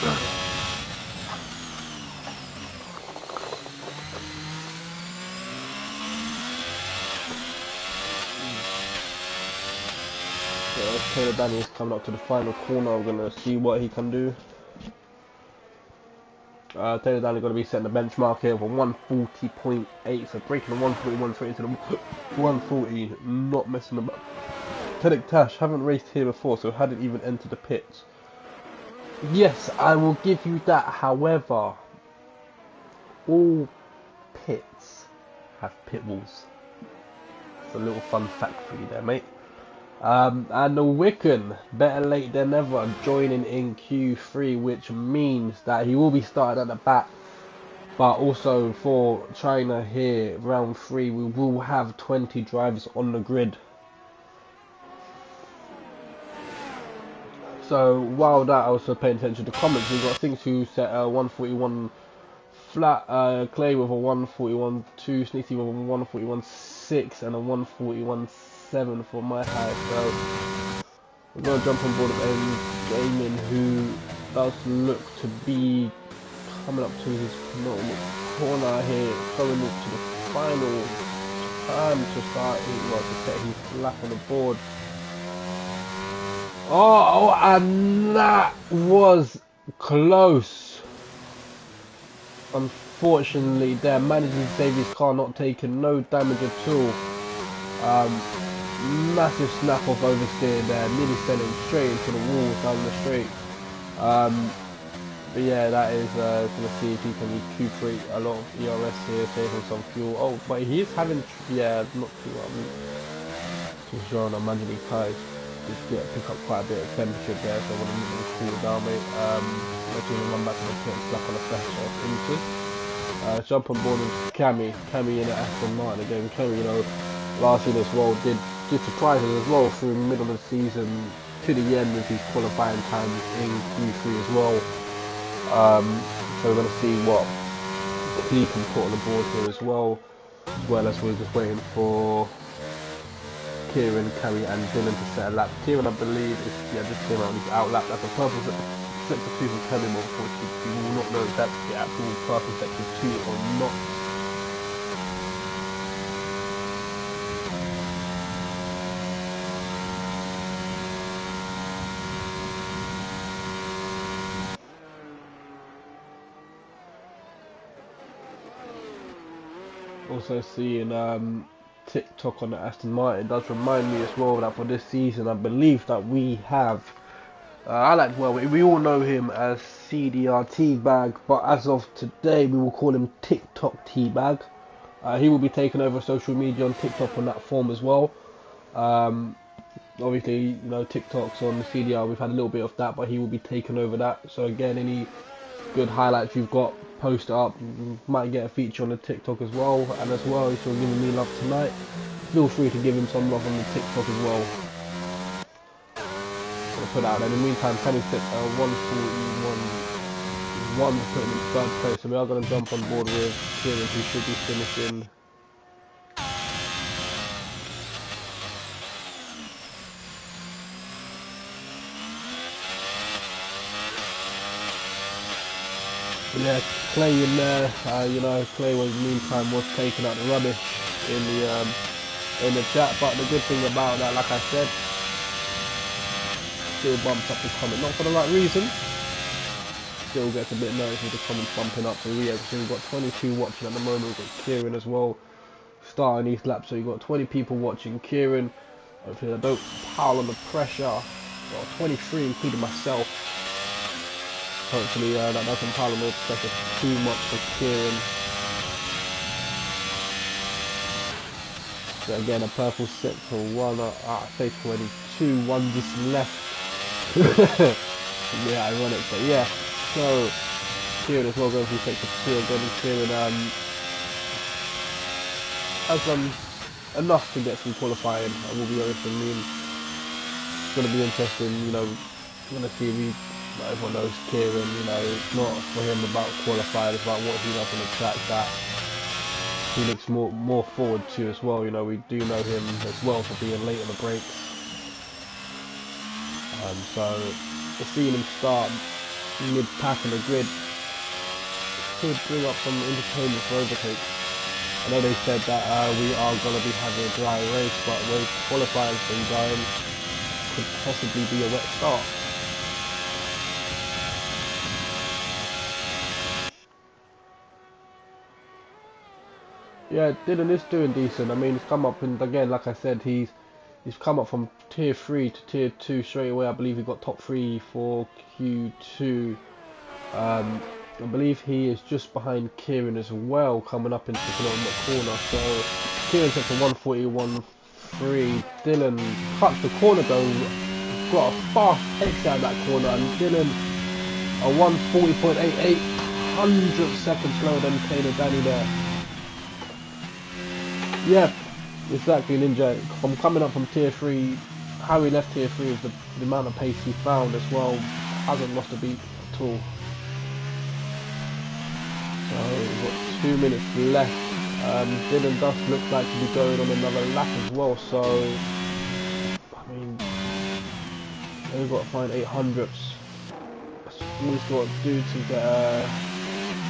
So Taylor Daniels coming up to the final corner. We're gonna see what he can do. Taylor Daniels going to be setting the benchmark here for 140.8, so breaking the 141 straight into the 140, not messing about. Tedek Tash, haven't raced here before, so hadn't even entered the pits. Yes, I will give you that. However, all pits have pit walls. It's a little fun fact for you there, mate. And the Wicken, better late than never, joining in Q3, which means that he will be starting at the back. But also for China here, round 3, we will have 20 drivers on the grid. So while that, I was also paying attention to comments. We've got things who set 141 flat, Clay with a 141.2, Sneaky with a 141.6 and a 141.7 for my height. So we're going to jump on board with Gaming, who does look to be coming up to his penultimate corner here, going up to the final time to start, well, to set his lap on the board. Oh, and that was close. Unfortunately, there, managing to save his car, not taking no damage at all. Massive snap off oversteer there, nearly sending straight into the wall down the straight. But yeah, that is going to see if he can recuperate a lot of ERS here, saving some fuel. Oh, but he is having, yeah, not too sure on a manually ties. Just pick up quite a bit of temperature there, so I want to cool it down, mate. Let's even run back to the pit and slap on a fresh into. Jump on board with Cammy in the Aston Martin again. Cammy, you know, last year as well did surprise us as well through the middle of the season to the end with his qualifying times in Q3 as well. So we're going to see what he can put on the board here as well as we're just waiting for Kieran, Carrie and Dylan to set a lap. Kieran, I believe, just came out and he's out lapped. That's a purple sector 2 from Kevin, unfortunately. We will not know if that's the actual purple sector 2 or not. Also seeing TikTok on the Aston Martin does remind me as well that for this season I believe that we have we all know him as CDR Teabag, but as of today we will call him TikTok Teabag. He will be taking over social media on TikTok on that form as well. Obviously, you know, TikToks on the CDR, we've had a little bit of that, but he will be taking over that. So again, any good highlights you've got, post it up. Might get a feature on the TikTok as well, and as well, if you're giving me love tonight, feel free to give him some love on the TikTok as well. I'll put out there. In the meantime, Kenny set 141 to put him in third place, so we are going to jump on board with Kieran, who should be finishing yeah, Clay in there. You know, Clay was meantime was taking out the rubbish in the chat. But the good thing about that, like I said, still bumps up the comment, not for the right reason. Still gets a bit nervous with the comments bumping up. So yeah, we've got 22 watching at the moment. We've got Kieran as well starting these laps. So you've got 20 people watching Kieran. Hopefully I don't pile on the pressure. Got 23 including myself. Hopefully that doesn't pile on the pressure too much for Kieran. So again, a purple set for one, I say 22, one just left. Yeah, ironic, but yeah. So Kieran as well going through sector 2 again. Kieran has done enough to get some qualifying. I will be honest. I mean, it's going to be interesting. You know, we're going to see if we. Everyone knows Kieran, you know, it's not for him about qualifying, it's about what he does on the track that he looks more forward to as well. You know, we do know him as well for being late on the brakes. So seeing him start mid-pack on the grid could bring up some entertainment for overtake. I know they said that we are going to be having a dry race, but with qualifying been going, could possibly be a wet start. Yeah, Dylan is doing decent. I mean, he's come up, and again, like I said, he's come up from tier 3 to tier 2 straight away. I believe he got top 3 for Q2. I believe he is just behind Kieran as well, coming up into the penultimate corner. So Kieran's up to 141.3. Dylan cuts the corner though, got a fast exit out of that corner, and Dylan a 140.88, 100 seconds slower than Taylor Danny there. Yeah, exactly, Ninja. From coming up from tier 3, how he left tier 3 is the amount of pace he found as well. Hasn't lost a beat at all. So we've got 2 minutes left. Dylan does look like to be going on another lap as well. So I mean, we've got to find 800s. That's all we've got to do to get a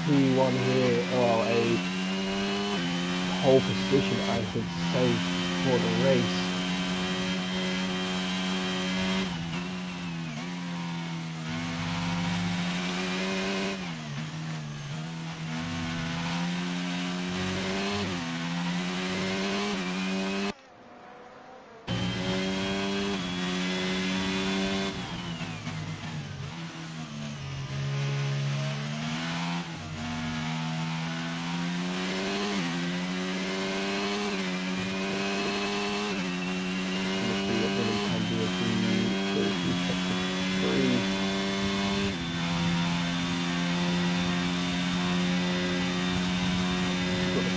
P1 here, or a whole position, I should say, for the race.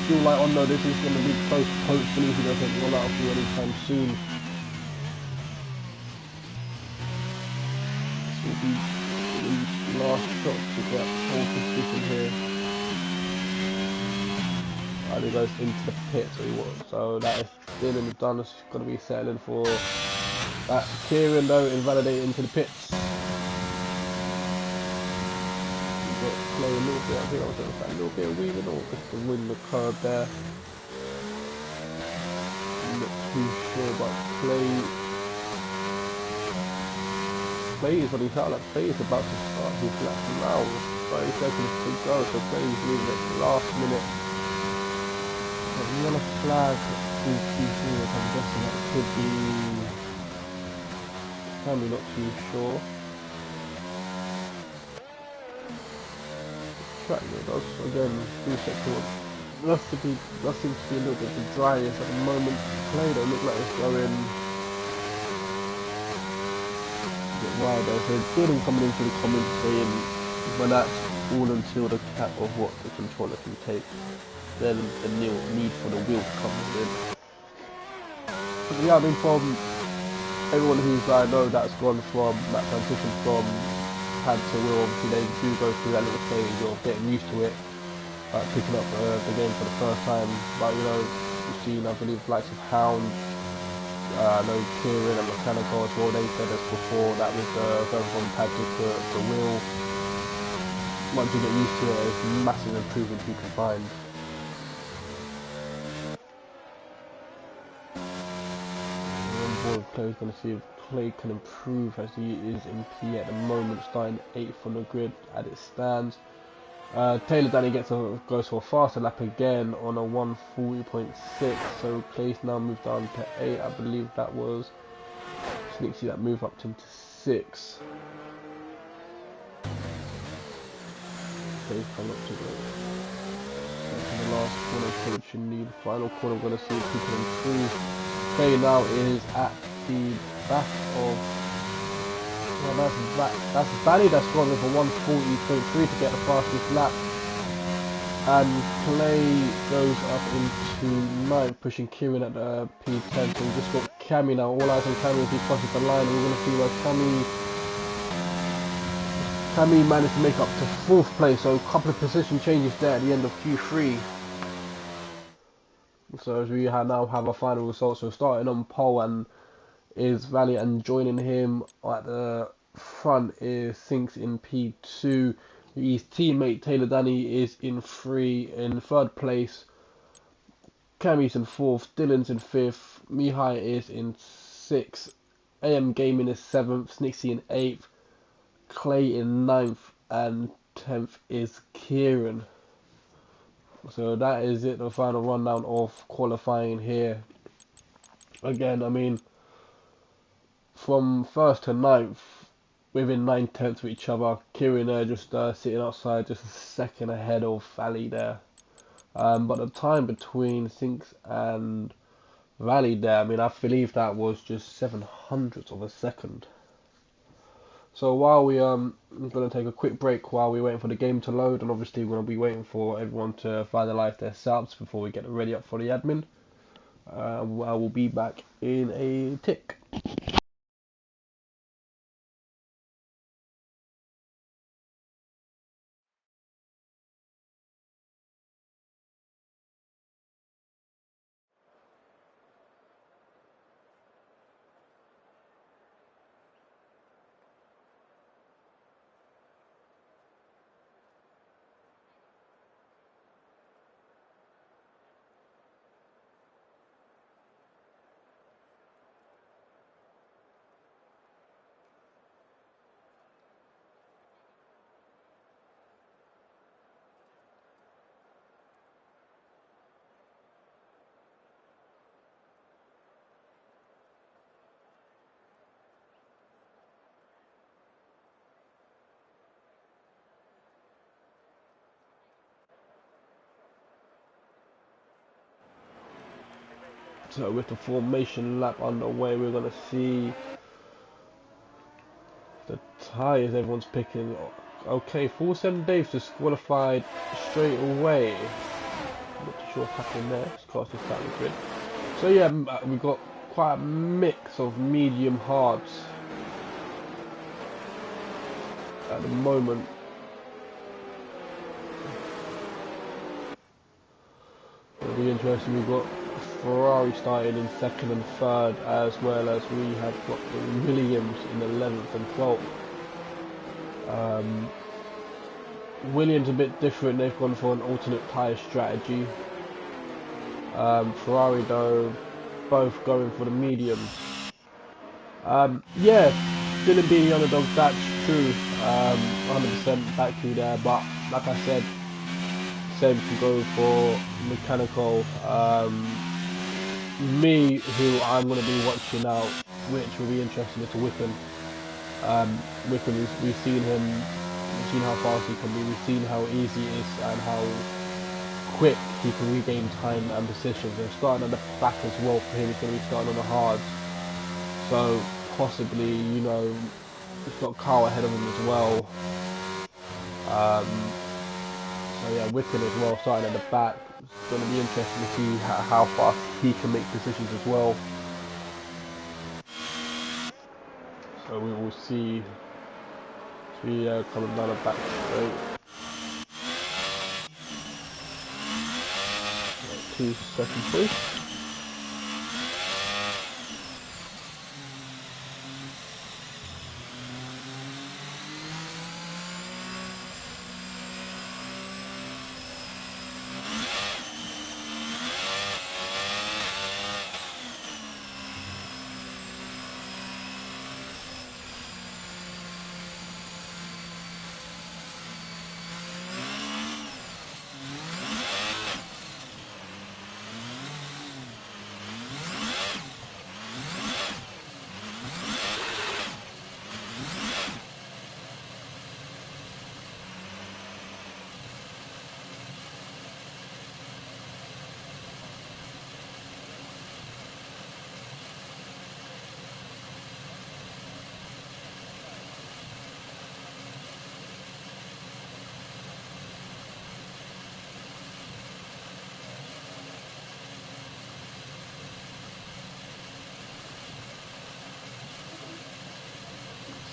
Fuel light on though, this is going to be close. Hopefully he doesn't run out of fuel anytime soon. This will be the last shot to get pole position here. And he goes into the pit, so that is Dylan done. It's going to be settling for that. Kieran though invalidated into the pits. Play a little bit, I think I was doing a little bit of weaving or just to win the curb there. I'm not too sure, but Play is what he's out like. Play is about to start his lap now. 30 seconds to go, so Play is leaving at the last minute. But yellow flag in Q3, I'm guessing that could be. I'm not too sure. Track though does again 2 seconds. That seems to be a little bit the driest at the moment. Play don't look like it's going a bit wider. So Dylan coming into the comments saying, well, that's all until the cap of what the controller can take. Then the need for the wheel comes in. But yeah, I mean, from everyone who's I know that's gone from that transition from pad to wheel, obviously they do go through that little stage of getting used to it, picking up the game for the first time. But you know, you've seen, I believe, likes of Hound, I know Kieran and Mechanical as well. They said this before, that was going from pad to wheel. Once you get used to it, it's massive improvement you can find. Clay's going to see if Clay can improve, as he is in P at the moment, starting 8th on the grid as it stands. Taylor Danny goes for a faster lap again on a 140.6, so Clay's now moved down to 8. I believe that was Sneaksy that moved up to him to 6. Clay's coming up to the last corner, which you need. Final corner, I'm going to see if he can improve. Clay now is at the back of, well, that's Vanny that's gone for 140.3 to get the fastest lap, and Clay goes up into 9th, pushing Kieran at the P10. So we've just got Cammy now, all eyes on Cammy as he crosses the line, and we're going to see where Cammy managed to make up to 4th place, so a couple of position changes there at the end of Q3. So as we now have a final result, so starting on pole and is Valiant, and joining him at the front is Sinks in P2. His teammate Taylor Danny is in 3. In 3rd place, Cammy's in 4th. Dylan's in 5th. Mihai is in 6th. AM Gaming is 7th. Snixie in 8th. Clay in 9th. And 10th is Kieran. So that is it, the final rundown of qualifying here. Again, I mean, from 1st to 9th, within 9/10 of each other. Kieran there just sitting outside, just a second ahead of Valley there. But the time between Sinks and Valley there, I mean, I believe that was just 700ths of a second. So while we I'm gonna take a quick break while we're waiting for the game to load, and obviously we're gonna be waiting for everyone to finalize their setups before we get ready up for the admin. I will be back in a tick. So with the formation lap underway, we're gonna see the tyres everyone's picking. Okay, 47 Dave's just qualified straight away. Not too sure what happened there. Just cast this out of the grid. So yeah, we've got quite a mix of medium hards at the moment. It'll be interesting. We've got Ferrari starting in 2nd and 3rd, as well as we have got the Williams in 11th and 12th. Williams a bit different, they've gone for an alternate tyre strategy. Ferrari though, both going for the mediums. Yeah, Dylan being the underdog, that's true. 100% back to there, but like I said, same can go for mechanical. Me, who I'm going to be watching out, which will be interesting, is Whippen. Whippen, we've seen him, we've seen how fast he can be, we've seen how easy it is and how quick he can regain time and position. So starting at the back as well for him, he's going to be starting on the hards. So possibly, you know, he's got Carl ahead of him as well. So yeah, Whippen as well, starting at the back. It's going to be interesting to see how fast he can make decisions as well. So we will see coming down the back straight. 2 seconds please.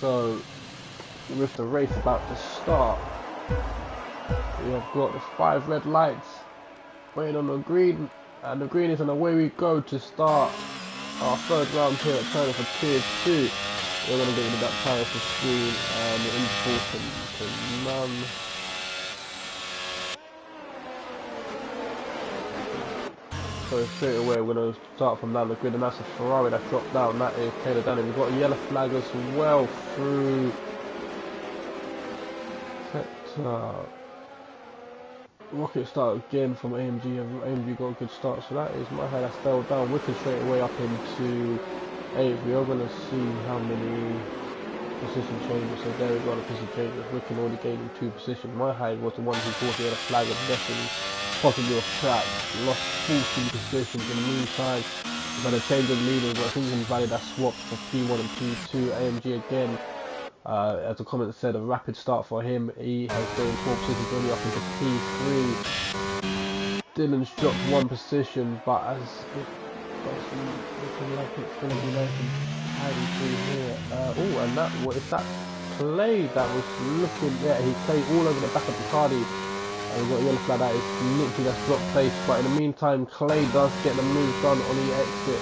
So, with the race about to start, we have got the 5 red lights waiting on the green, and the green is, and away we go to start our 3rd round here at China for Tier 2. We're going to get rid of that power off the screen and important to none. So straight away we're going to start from down the grid, and that's a Ferrari that dropped down. That is Taylor Danny. We've got a yellow flag as well through sector. Rocket start again from AMG. AMG got a good start, so that is my head that's fell down. Wicked straight away up into 8. We are going to see how many position changes. So there we go, the position changes. Wicked already gaining 2 positions. My high was the one who thought he had a flag of destiny, possibly a track. Lost 14 positions in the meantime. We've had a change of leaders, but I think invalid that swapped for P1 and P2. AMG again. As the comment said, a rapid start for him. He has gained 4 positions, only up into P3. Dylan's dropped 1 position, but as it doesn't looking like it's going to be nice and tidy through here. Oh, and that, what is that play that was looking? Yeah, he played all over the back of Bacardi. And we've got a yellow flag that is literally just dropped place. But in the meantime, Clay does get the move done on the exit.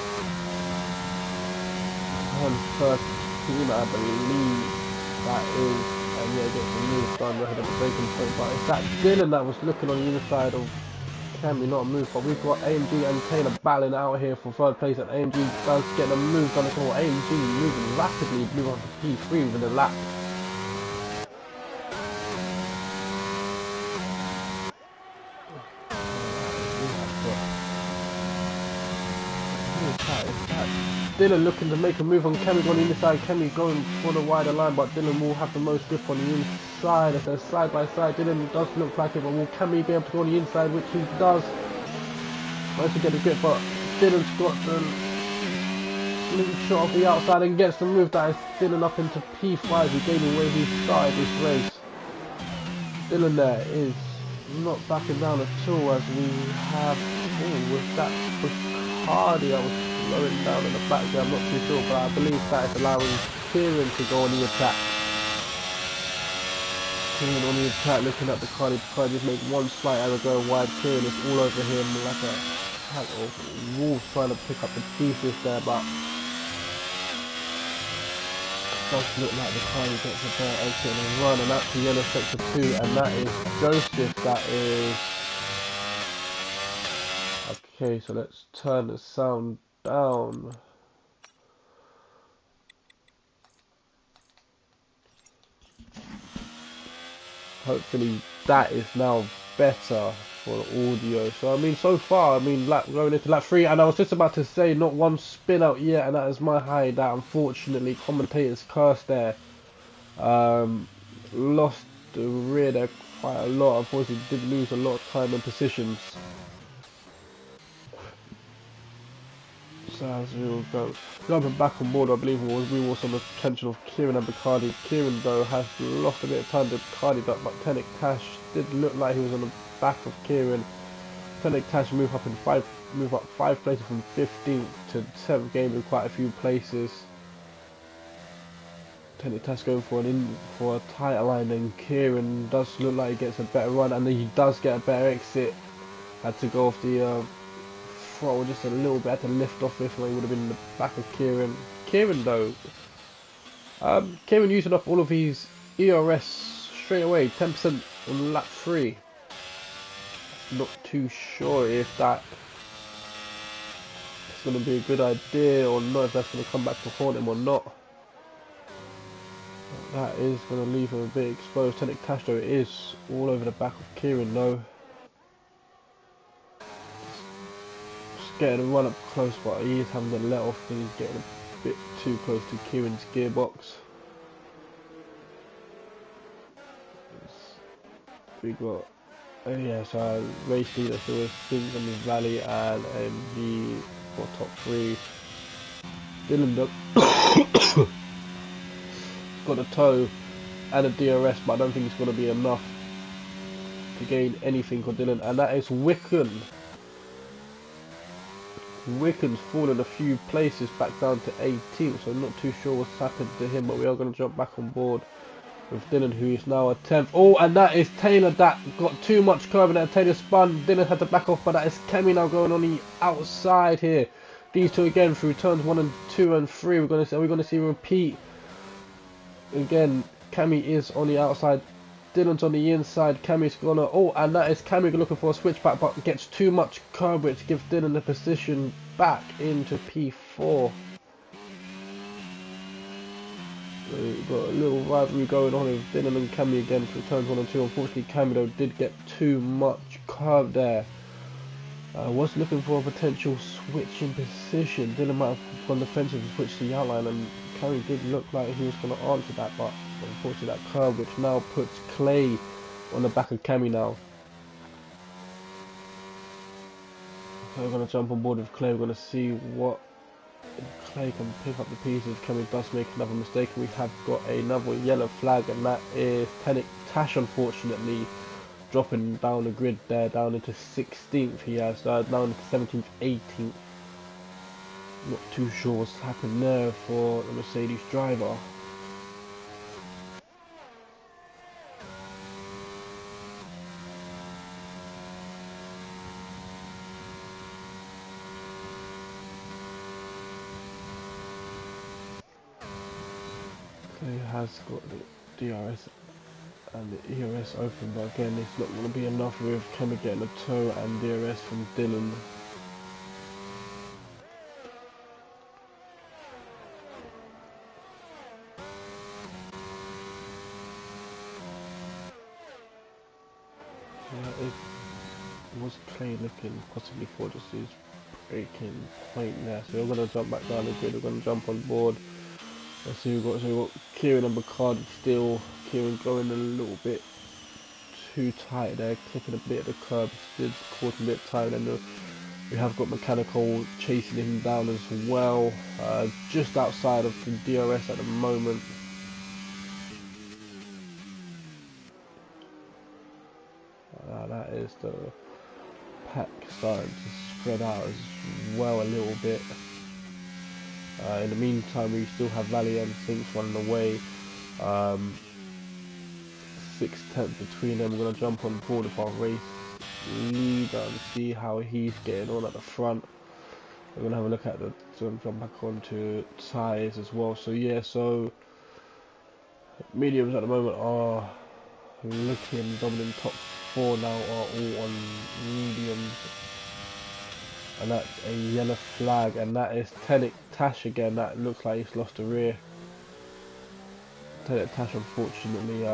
And first team, I believe. That is, and yeah, gets the move done ahead of the breaking point. But it's that Dylan that was looking on the inside of Cammy, not a move. But we've got AMG and Taylor battling out here for 3rd place, and AMG does get the move done as well. AMG moving rapidly, move on to P3 within a lap. Dylan looking to make a move on Kemi on the inside. Kemi going for the wider line, but Dylan will have the most grip on the inside. As they're side by side, Dylan does look like it, but will Kemi be able to go on the inside, which he does. Managed to get the grip, but Dylan's got the slingshot of the outside and gets the move that is Dylan up into P5, regaining where he started this race. Dylan there is not backing down at all, as we have, with that Bacardi that was slowing down in the back there, I'm not too sure, but I believe that is allowing Kieran to go on the attack. Kieran on the attack, looking at Bacardi. Bacardi just make one slight error going wide. Kieran is all over him like a pack of wolves trying to pick up the pieces there, but it does look like Bacardi gets a better exit and run, and that's the yellow sector 2, and that is Joseph. That is okay. So let's turn the sound down. Hopefully that is now better for the audio. So I mean, so far, I mean, going into lap 3, and I was just about to say not one spin out yet, and that is my high. That unfortunately commentators cursed there. Lost the rear there quite a lot. Unfortunately, did lose a lot of time and positions. So as we will go jumping back on board, I believe we was on the potential of Kieran and Bacardi. Kieran though has lost a bit of time to Bacardi, but Tenek Tash did look like he was on the back of Kieran. Tenek Tash move up 5 places from 15th to 7th, game in quite a few places. Tenek Tash going for a tighter line, and Kieran does look like he gets a better run, and he does get a better exit. Had to go off the throttle just a little bit, had to lift off if he would have been in the back of Kieran. Kieran though, Kieran using up all of his ERS straight away, 10% on lap 3. Not too sure if that is going to be a good idea or not, if that's going to come back to haunt him or not. That is going to leave him a bit exposed. Tenek Tash though, it is all over the back of Kieran though. Getting a run up close, but he is having to let off and he's getting a bit too close to Kieran's gearbox. We got so race leader, so we're Sings on the Valley, and MG for top 3. Dylan got a tow and a DRS, but I don't think it's going to be enough to gain anything for Dylan, and that is Wiccan. Wiccan's fallen a few places back down to 18th, so I'm not too sure what's happened to him, but we are going to jump back on board with Dylan, who is now a 10th. Oh, and that is Taylor that got too much curve, and that Taylor spun. Dylan had to back off, but that is Kemi now going on the outside here. These two again through turns 1 and 2 and 3. We're going to see a repeat Again, Cammy is on the outside. Dylan's on the inside. Cammy's gonna. Oh, and that is Cammy looking for a switchback, but gets too much curb, which gives Dylan the position back into P4. So we've got a little rivalry going on with Dylan and Cammy again for turns 1 and 2. Unfortunately, Cammy though did get too much curb there. Was looking for a potential switch in position. Dylan might have gone defensive and switched the outline, and Cammy did look like he was going to answer that, but unfortunately that curve, which now puts Clay on the back of Cammy now. So we're going to jump on board with Clay. We're going to see what Clay can pick up the pieces. Cammy does make another mistake. We have got another yellow flag, and that is Panic Tash, unfortunately, dropping down the grid there, down into 16th. He has down into 17th, 18th. Not too sure what's happened there for the Mercedes driver. He has got the DRS and the ERS open, but again it's not going to be enough with Cammy getting a toe and DRS from Dylan. Yeah, it was Clay looking possibly for just his breaking point there, so we're going to jump back down the grid. We're going to jump on board. Let's see, we've got Kieran and Bacardi still. Kieran going a little bit too tight there, clipping a bit of the curb, still caught a bit tight, and we have got Mechanical chasing him down as well, just outside of the DRS at the moment. That is the pack starting to spread out as well a little bit. In the meantime, we still have Valley and Sinks running away. 6/10 between them. We're going to jump on board with our race leader and see how he's getting on at the front. We're going to have a look at the, so jump back onto tyres as well. So yeah, so mediums at the moment are looking dominant. Top 4 now are all on mediums. And that's a yellow flag, and that is Tenet Tash again. That looks like he's lost the rear. Tenet Tash unfortunately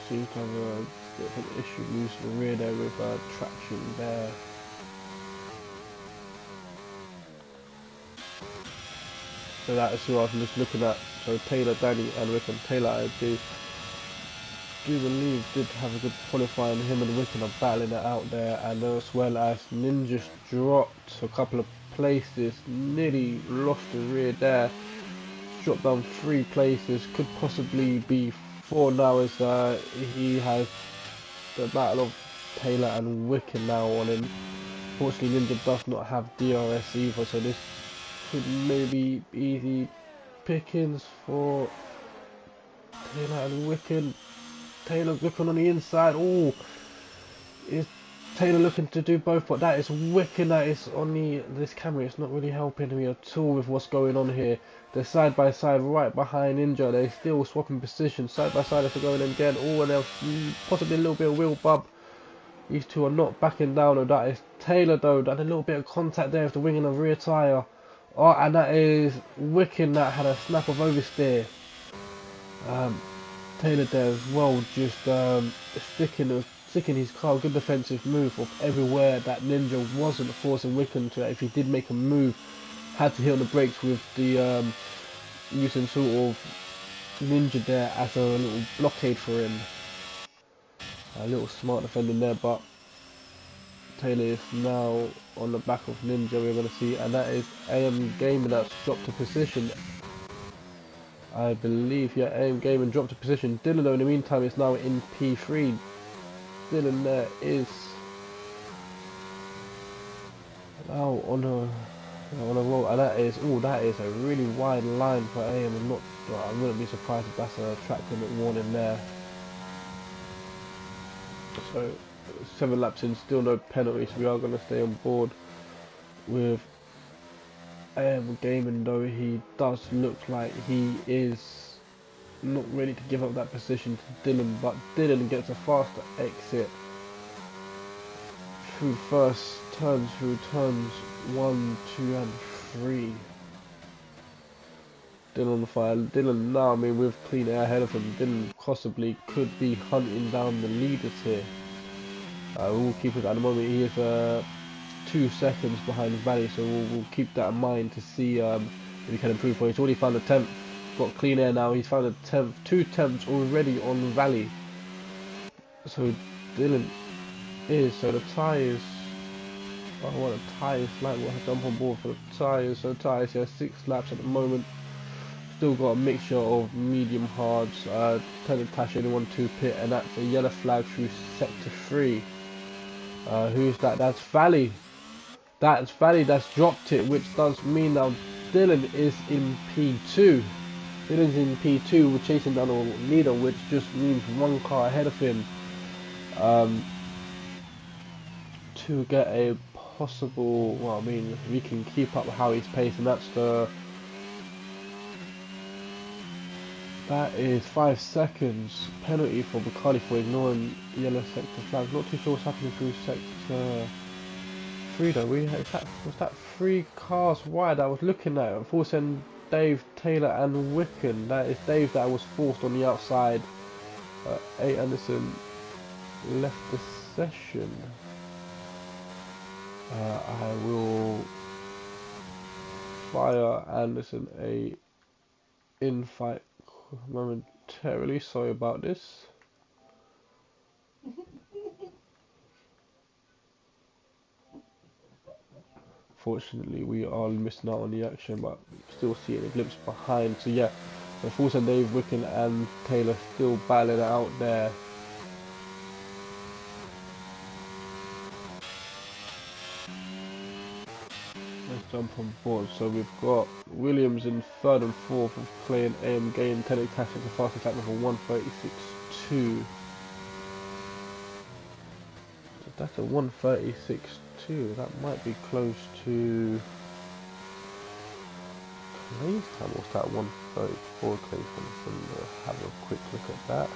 seems to have a bit of an issue losing the rear there with traction there. So that is who I was just looking at. So Taylor, Danny and Wickham. Taylor, I do believe did have a good qualifying. Him and Wickham are battling it out there, and as well as Ninja's dropped a couple of places, nearly lost the rear there, dropped down 3 places, could possibly be 4 now, as he has the battle of Taylor and Wickham now on him. Fortunately Ninja does not have DRS either, so this could maybe be easy pickings for Taylor and Wickham. Taylor looking on the inside. Oh, is Taylor looking to do both? But that is Wickham that is on this camera. It's not really helping me at all with what's going on here. They're side by side right behind Ninja. They're still swapping positions side by side as they're going in again. Oh, and there's possibly a little bit of wheel bump. These two are not backing down. Oh, that is Taylor though. That had a little bit of contact there with the wing and the rear tyre. Oh, and that is Wickham that had a snap of oversteer. Taylor there as well, just sticking his car. Good defensive move of everywhere that Ninja wasn't forcing Wickham to. If he did make a move, had to hit on the brakes with the using sort of Ninja there as a little blockade for him. A little smart defending there, but Taylor is now on the back of Ninja. We're going to see, and that is AM Gaming that's dropped a position. I believe, yeah, AM Gaming dropped a position. Dylan though in the meantime is now in P3. Dylan there is now on a roll, and that is a really wide line for AM. I wouldn't be surprised if that's a track limit warning there. So 7 laps in, still no penalties. We are going to stay on board with AM Gaming, though he does look like he is not ready to give up that position to Dylan, but Dylan gets a faster exit through turns 1, 2 and 3. Dylan on fire. Dylan now, I mean, with clean air ahead of him, Dylan possibly could be hunting down the leaders here. We'll keep it at the moment. He is 2 seconds behind Valley, so we'll keep that in mind to see if he can improve. He's already found the 10th. Got clean air now. He's found the 10th. 2 tenths already on Valley. So Dylan is. So the tyres. Oh, what a tyres like. We'll have to jump on board for the tyres. So tyres, he has 6 laps at the moment. Still got a mixture of medium hards. Turning Tash anyone to pit, and that's a yellow flag through sector 3. Who's that? That's Valley. That's Valley that's dropped it, which does mean now Dylan is in P2. Dylan's in P2, we're chasing down the leader, which just means 1 car ahead of him to get a possible, well, I mean, we can keep up with how he's pacing. That is 5 seconds penalty for Bacardi for ignoring yellow sector flags. Not too sure what's happening through sector 3 though. Was that 3 cars wide I was looking at? Unfortunately, Dave, Taylor and Wicken. That is Dave that was forced on the outside. 8 Anderson left the session. I will fire Anderson a in-fight momentarily. Sorry about this. Fortunately, we are missing out on the action, but still seeing a glimpse behind. So yeah, unfortunately, Dave, Wicken and Taylor still battling it out there. Let's jump on board. So we've got Williams in 3rd and 4th of playing AM game. Tennis Tactics the fastest lap for 136.2. So that's a 136.2. That might be close to Clay's time. What's that? 134 Clay's time. Have a quick look at that.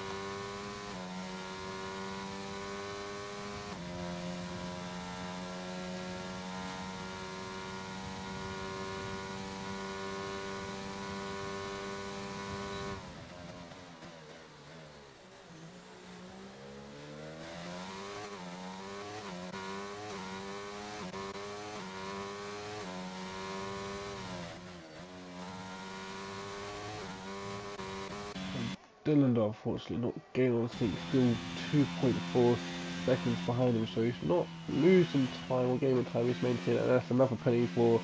Dylan, unfortunately, not gaining on sync, still 2.4 seconds behind him, so he's not losing time or gaining time, he's maintaining, and that's another penalty for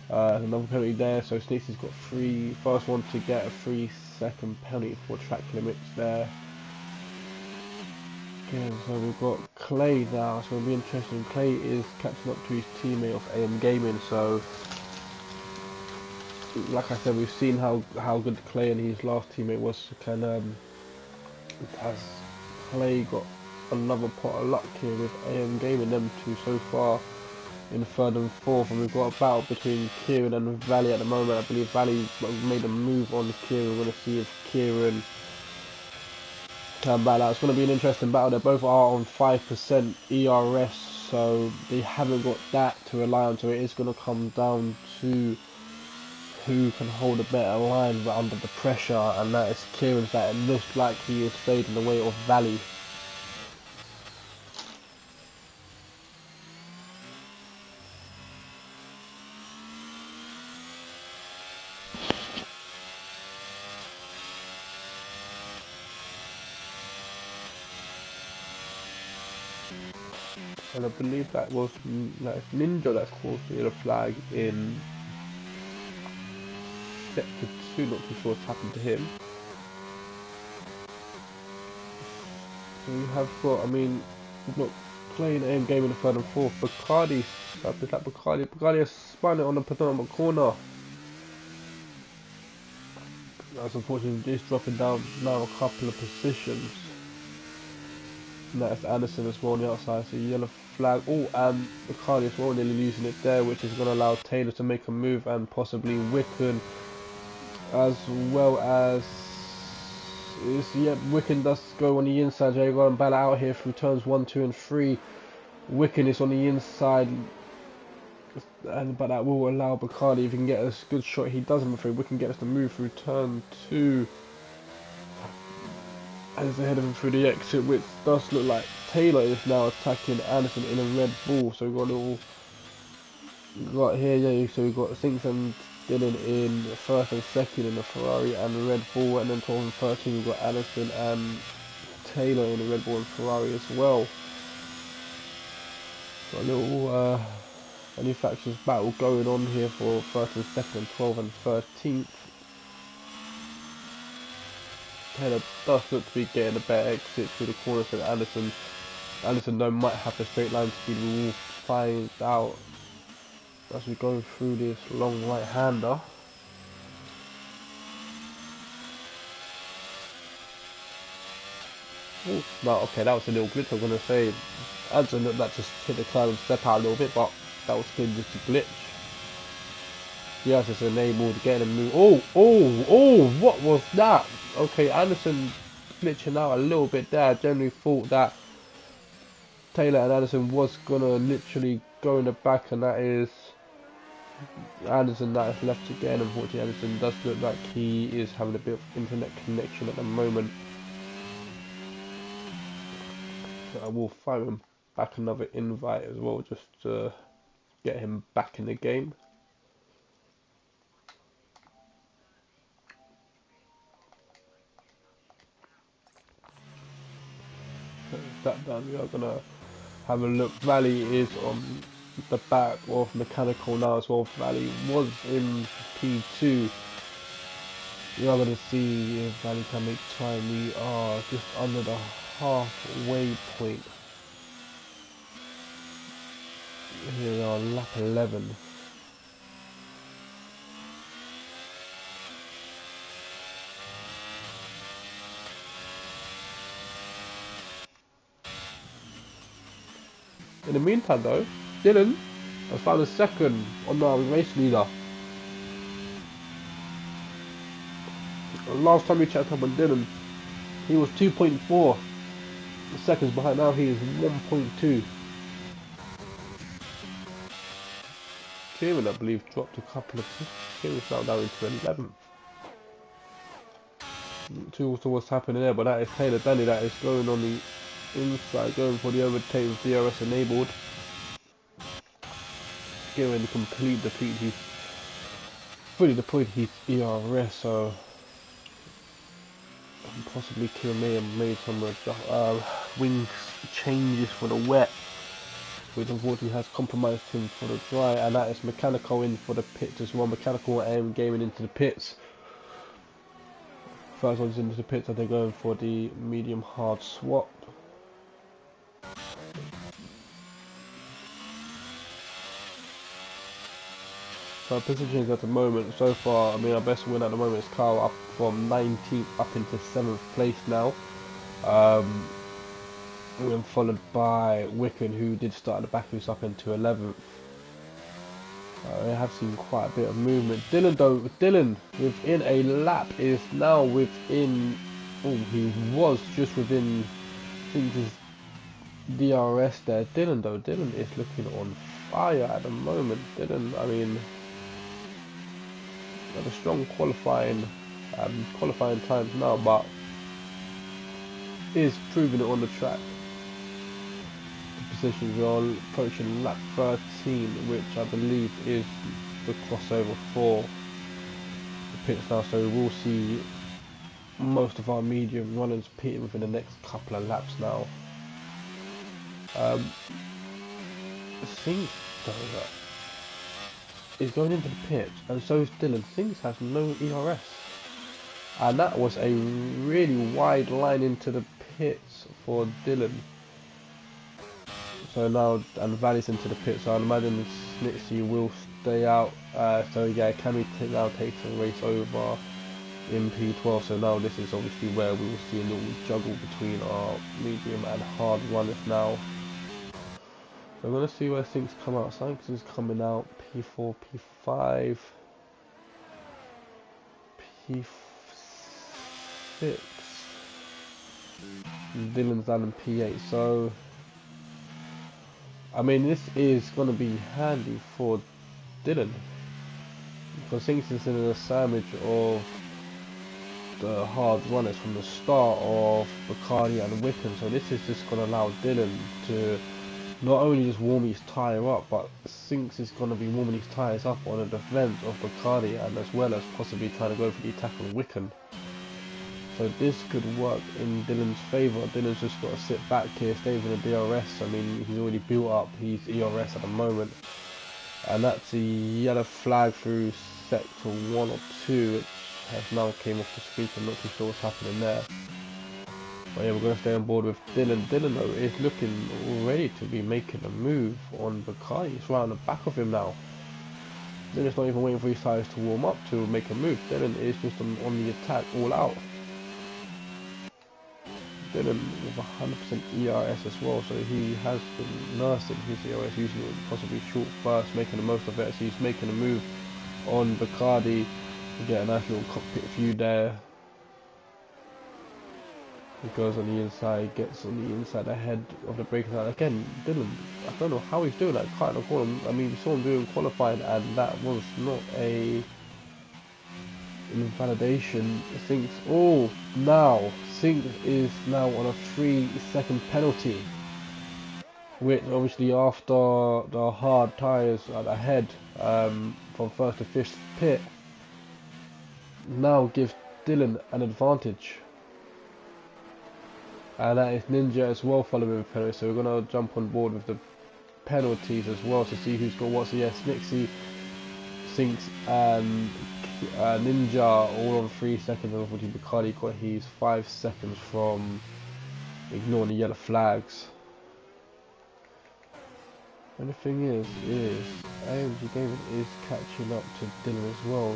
another penalty there. So Sneaky's got first one to get a 3-second penalty for track limits there. Okay, so we've got Clay now, so it'll be interesting. Clay is catching up to his teammate of AM Gaming, so like I said, we've seen how good Clay and his last teammate was. Has Clay got another pot of luck here with AM Gaming? Them two so far in 3rd and 4th, and we've got a battle between Kieran and Valley at the moment. I believe Valley made a move on Kieran. We're going to see if Kieran can battle out. It's going to be an interesting battle. They both are on 5% ERS, so they haven't got that to rely on. So it is going to come down to who can hold a better line but under the pressure, and that is Kieran's. That it looks like he is fading away off Valley. And I believe that was Ninja that's caused the yellow flag in sector 2, not too sure what's happened to him. So we have got, I mean, we've got playing AM game in the 3rd and 4th. Bacardi, is that Bacardi? Bacardi has spun it on the penultimate corner. That's unfortunately just dropping down now a couple of positions. And that's Anderson as well on the outside, so yellow flag. Oh, and Bacardi as well, nearly losing it there, which is going to allow Taylor to make a move, and possibly Wiccan as well as yeah, Wiccan does go on the inside. They go and battle out here through turns 1, 2, and 3. Wiccan is on the inside, but that will allow Bacardi, if he can get a good shot, he does, I'm afraid. Wiccan gets to move through turn 2 as ahead of him through the exit, which does look like Taylor is now attacking Anderson in a Red Bull. So we've got a little, got here, yeah, so we've got Sinks and Dylan in first and second in the Ferrari and the Red Bull, and then 12 and 13 we've got Anderson and Taylor in the Red Bull and Ferrari as well. Got a little manufacturers battle going on here for first and second, 12 and 13th. Taylor does look to be getting a better exit through the corner, so Anderson though might have the straight line speed. We will find out as we go through this long right hander. Oh, no, okay, that was a little glitch. I'm gonna say Anderson looked like just hit the climb and step out a little bit, but that was clearly just a glitch. Yes, it's enabled to get him move. Oh, what was that? Okay, Anderson glitching out a little bit there. I generally thought that Taylor and Anderson was gonna literally go in the back, and that is Anderson that is left again. Unfortunately, Anderson does look like he is having a bit of internet connection at the moment. I will fire him back another invite as well, just to get him back in the game. That done, we are gonna have a look. Valley is on the back of Mechanical now as well. Valley was in P2. We are going to see if Valley can make time. We are just under the halfway point. Here we are, lap 11. In the meantime though, Dylan has found a second on the race leader. Last time we checked up on Dylan, he was 2.4 seconds behind. Now he is 1.2. Kieran, I believe, dropped a couple of. Kieran's now down into 11th. To what's happening there, but that is Taylor Benny that is going on the inside, going for the overtake with DRS enabled. Kieran complete defeat. He's fully deployed his ERS, so possibly Kieran may have made some wings changes for the wet, which unfortunately has compromised him for the dry, and that is Mechanical in for the pits as well. Mechanical and gaming into the pits. First one's into the pits, and they're going for the medium hard swap. So our positions at the moment, so far, I mean, our best win at the moment is Kyle, up from 19th up into 7th place now. And then followed by Wiccan, who did start at the back, who's up into 11th. We have seen quite a bit of movement. Dylan though, Dylan within a lap is now within, oh, he was just within, I think his DRS there. Dylan though, Dylan is looking on fire at the moment. Dylan, I mean, had a strong qualifying times now, but is proving it on the track. The positions are approaching lap 13, which I believe is the crossover for the pits now, so we will see most of our medium runners pitting within the next couple of laps now. I think though is going into the pit, and so is Dylan. Things has no ERS, and that was a really wide line into the pits for Dylan. So now, and Valley's into the pit, so I imagine Snitsy will stay out. So yeah, Cammy now takes the race over in P12. So now this is obviously where we will see a little juggle between our medium and hard runners now. So we're going to see where things come out. Sanctions is coming out, P4, P5, P6. Dylan's down in P8. So, I mean, this is going to be handy for Dylan. Because Sanctions is in a sandwich of the hard runners from the start of Bacardi and Wickham. So this is just going to allow Dylan to not only just warm his tyre up, but Sinks is going to be warming his tyres up on the defence of Bacardi, and as well as possibly trying to go for the attack on Wickham. So this could work in Dylan's favour. Dylan's just got to sit back here, stay with the DRS. I mean, he's already built up his ERS at the moment. And that's a yellow flag through sector 1 or 2, which has now came off the screen. I'm not too sure what's happening there. But yeah, we're going to stay on board with Dylan. Dylan though is looking already to be making a move on Bacardi. It's right on the back of him now. Dylan's not even waiting for his tyres to warm up to make a move. Dylan is just on the attack all out. Dylan with 100% ERS as well, so he has been nursing his ERS, using it possibly short bursts, making the most of it. So he's making a move on Bacardi to get a nice little cockpit view there. He goes on the inside, gets on the inside ahead of the braking line. Again, Dylan, I don't know how he's doing that. Quite a corner. I mean, we saw him doing qualifying, and that was not a invalidation. Sinks. Oh, now Sinks is now on a 3-second penalty, which obviously after the hard tyres at the head from first to fifth pit now gives Dylan an advantage. And that is Ninja as well following with penalty. So we're going to jump on board with the penalties as well to see who's got what. So yes, Nixie, Sinks and Ninja all on 3 seconds. And unfortunately Bacardi got his 5 seconds from ignoring the yellow flags. And the thing is AMG Gaming is catching up to Dylan as well.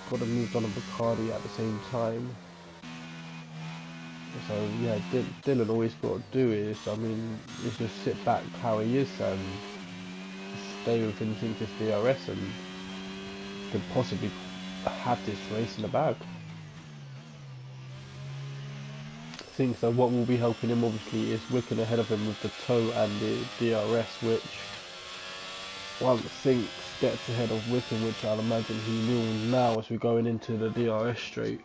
Got to move on Bacardi at the same time. So yeah, Dylan always got to do is, I mean, is just sit back how he is and stay within this DRS and could possibly have this race in the bag. I think so. What will be helping him obviously is Wickham ahead of him with the toe and the DRS, which once Sinks gets ahead of Wickham, which I'll imagine he will now as we're going into the DRS straight.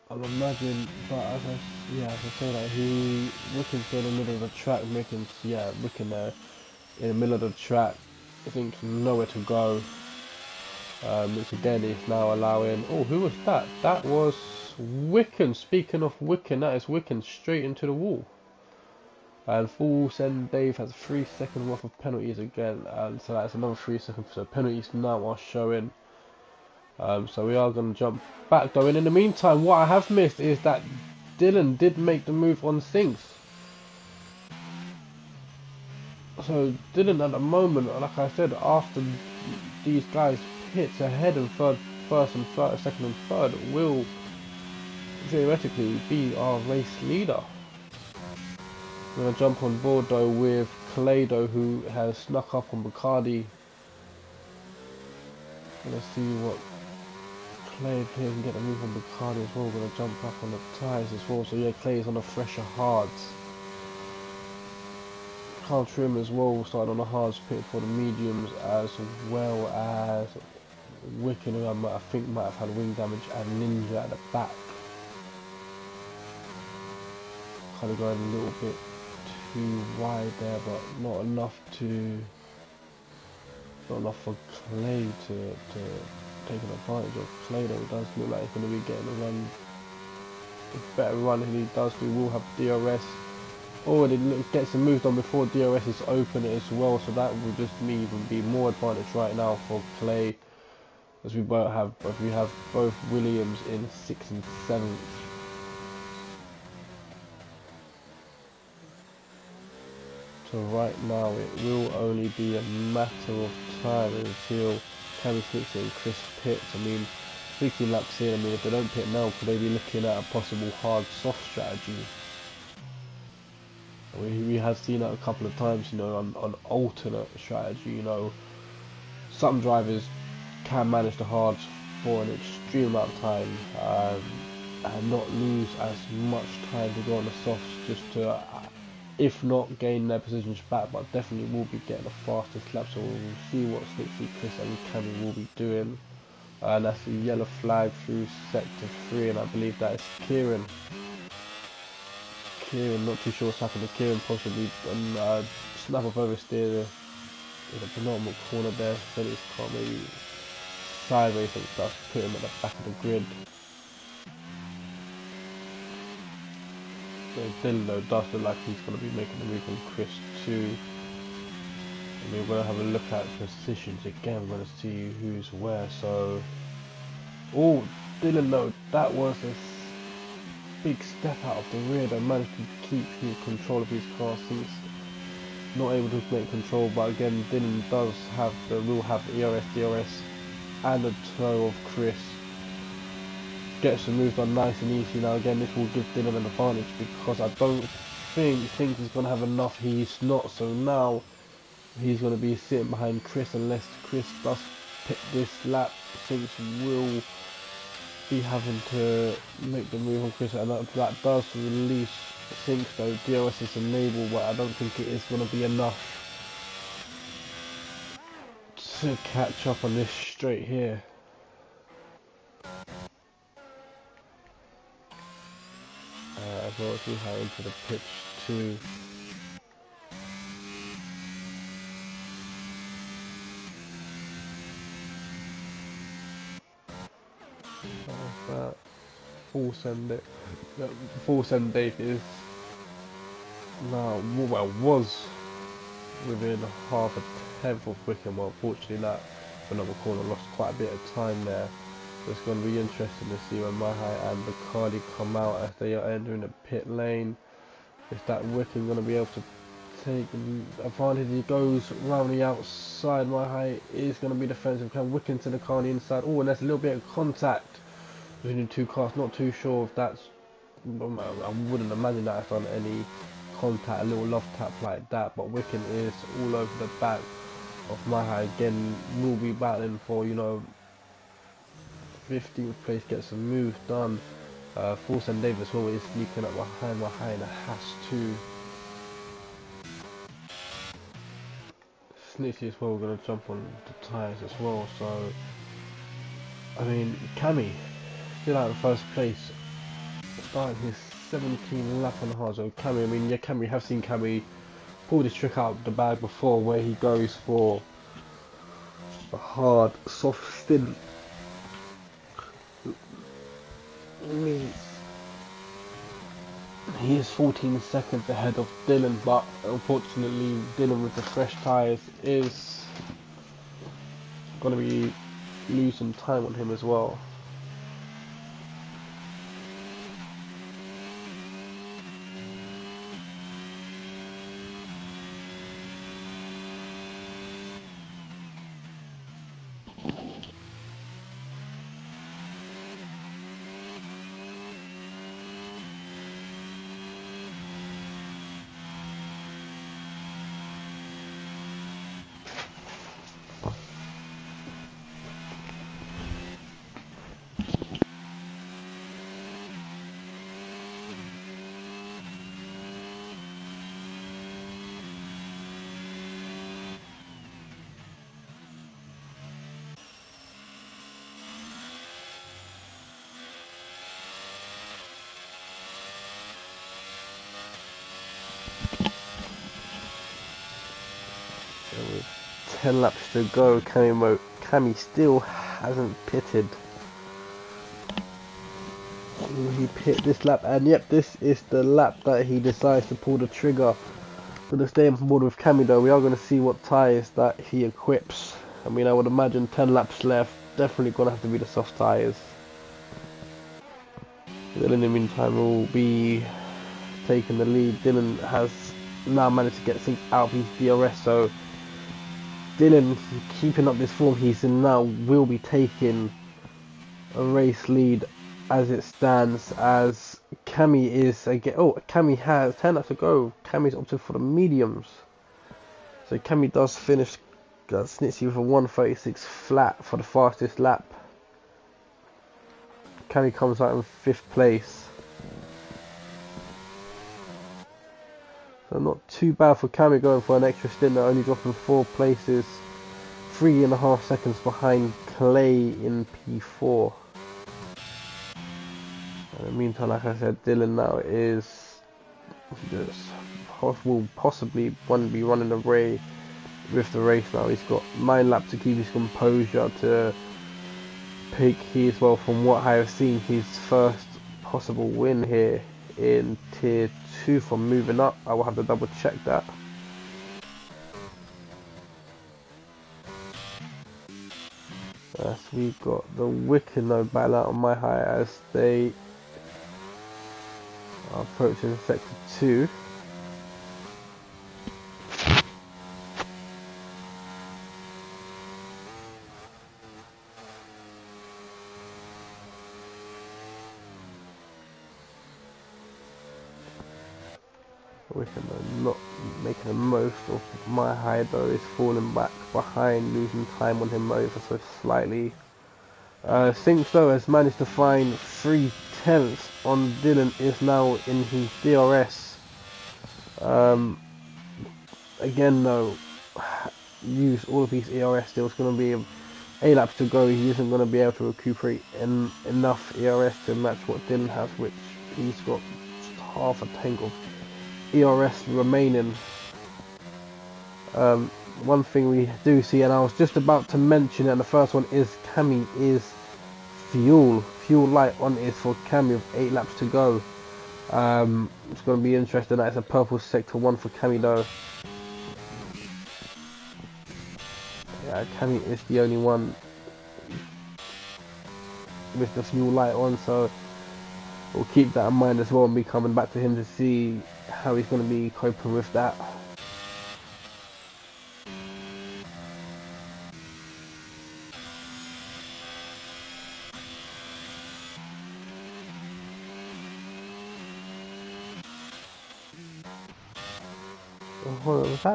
I'll imagine, but as I say that Wickham's in the middle of the track, Wickham there in the middle of the track. I think nowhere to go. Which again is now allowing. Oh, who was that? That was Wickham. Speaking of Wickham, that is Wickham straight into the wall. And full send Dave has 3 seconds worth of penalties again, and so that's another 3 seconds. So penalties now are showing. So we are going to jump back though, and in the meantime what I have missed is that Dylan did make the move on Sinks. So Dylan at the moment, like I said, after these guys hits ahead and first and third, second and third, will theoretically be our race leader. We're going to jump on board though with Kalado, who has snuck up on Bacardi. Let's see what Clay here can get a move on Bacardi as well. We're going to jump up on the tyres as well. So yeah, Clay is on the fresher hards. Carl Trim as well, started on the hards, pit for the mediums, as well as Wickham, who I think might have had wing damage, and Ninja at the back. Kind of going a little bit too wide there, but not enough for Clay to taking advantage of. Clay though does look like he's going to be getting a better run than he does. We will have DRS. Oh, it gets him moved on before DRS is open as well, so that will just even be more advantage right now for Clay, as we have both Williams in 6th and 7th. So right now it will only be a matter of time until Cammy Snitzer and Chris pits. I mean, 16 laps in, I mean, if they don't pit now, could they be looking at a possible hard soft strategy? We have seen that a couple of times, you know, on alternate strategy. You know, some drivers can manage the hards for an extreme amount of time, and not lose as much time to go on the softs, just to, if not gain their positions back, but definitely will be getting the fastest lap. So we'll see what Snitsy, Chris and Cammy will be doing. And that's a yellow flag through sector 3, and I believe that is Kieran. Kieran, not too sure what's happened to Kieran, possibly snap of oversteer in the penultimate corner there, sent his car maybe sideways, and that's put him at the back of the grid. So Dylan though does look like he's going to be making the move on Chris too. And we're going to have a look at positions again, we're going to see who's where. So, oh, Dylan though, that was a big step out of the rear that managed to keep control of his car, since not able to make control. But again, Dylan does have will have ERS, DRS and a toe of Chris. Gets the move done nice and easy. Now again, this will give Dylan an advantage, because I don't think he's going to have enough. He's not, so now he's going to be sitting behind Chris unless Chris does pick this lap. Since will be having to make the move on Chris, and that does release Sinks though. DRS is enabled, but I don't think it is going to be enough to catch up on this straight here. As well as we head into the pitch too. That full send Dave is now, well, was within half a tenth of Wickham. Well, unfortunately that another corner lost quite a bit of time there. So it's going to be interesting to see when Mahai and Bacardi come out as they are entering the pit lane. Is that Wickham going to be able to take advantage? He goes round the outside. Mahai is going to be defensive. Can Wickham to the car on the inside? Oh, and there's a little bit of contact between the two cars. Not too sure if that's, I wouldn't imagine that has done any contact, a little love tap like that. But Wickham is all over the back of Mahai again. Will be battling for, you know, 15th place, gets some moves done. Fulton Davis always sneaking up behind the Haas too. Snitchy as well, going to jump on the tyres as well. So, I mean, Cammy still out in first place, starting his 17th lap on the hard. So Cammy, I mean, yeah, Cammy, have seen Cammy pull this trick out of the bag before, where he goes for a hard, soft stint. He is 14 seconds ahead of Dylan, but unfortunately Dylan with the fresh tyres is going to be losing time on him as well. With 10 laps to go, Cammy still hasn't pitted. He pit this lap, and yep, this is the lap that he decides to pull the trigger. So to stay on board with Cammy though, we are going to see what tyres that he equips. I mean, I would imagine 10 laps left, definitely going to have to be the soft tyres. Dylan in the meantime will be taking the lead. Dylan has now managed to get things out of his DRS, so Dylan keeping up this form he's in now will be taking a race lead as it stands, as Cammy is again. Oh, Cammy has 10 laps to go. Cammy's opted for the mediums. So Cammy does finish Snitsy with a 1:36 flat for the fastest lap. Cammy comes out in 5th place. So not too bad for Cammy going for an extra stint, only dropping 4 places, 3.5 seconds behind Clay in P4. In the meantime, like I said, Dylan now is will possibly be running away with the race now. He's got 9 laps to keep his composure to pick his, well, from what I have seen, his first possible win here in Tier 2 from moving up. I will have to double check that. As we got the Wickenow battle out on my high as they are approaching Sector 2. Wickenow not making the most of my high though, is falling back behind, losing time on him over so slightly. Sinks though has managed to find 3/10 on Dylan, is now in his DRS. Again though, use all of his ERS still. It's going to be 8 laps to go. He isn't going to be able to recuperate enough ERS to match what Dylan has, which he's got half a tank of ERS remaining. One thing we do see, and I was just about to mention it, and the first one is Cammy is fuel light on is for Cammy with 8 laps to go. It's going to be interesting. That is a purple sector 1 for Cammy though. Yeah, Cammy is the only one with the fuel light on, so we'll keep that in mind as well and be coming back to him to see how he's going to be coping with that.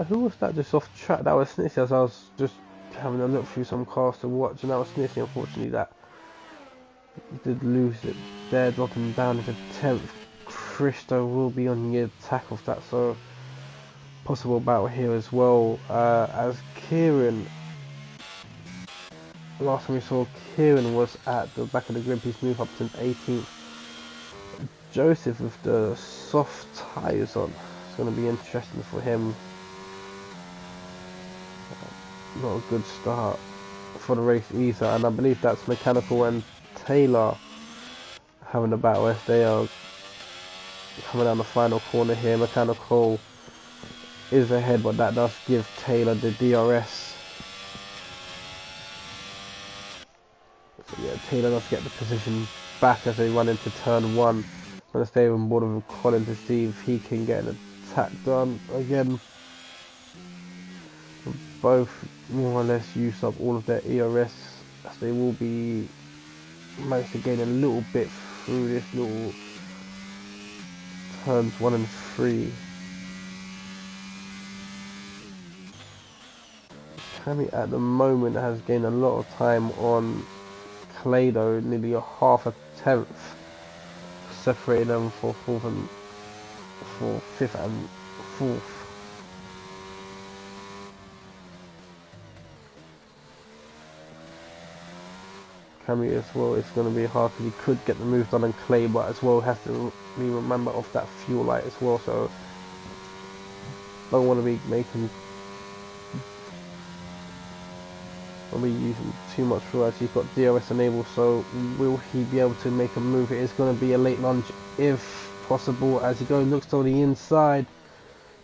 Who was that just off track? That was Snitsy, as I was just having a look through some cars to watch, and that was Snitsy. Unfortunately, that did lose it there, dropping down into 10th. Christo will be on the attack of that, so possible battle here as well. As Kieran, last time we saw Kieran was at the back of the grid, he's moved up to 18th. Joseph with the soft tyres on. It's going to be interesting for him. Not a good start for the race either, and I believe that's Mechanical and Taylor having a battle as they are coming down the final corner here. Mechanical is ahead, but that does give Taylor the DRS. So yeah, Taylor does get the position back as they run into turn 1. I'm going to stay on board with Colin to see if he can get an attack done again. Both more or less use up all of their ERS, as they will be managed to gain a little bit through this little turns 1 and 3. Cammy at the moment has gained a lot of time on Clay though, nearly a half a tenth, separating them for 5th and 4th. Cammy as well, it's going to be hard because he could get the move done on Clay, but as well has to be remember of that fuel light as well, so don't want to be making using too much fuel as he's got DRS enabled. So will he be able to make a move? It is going to be a late lunge if possible, as he goes, looks to the inside,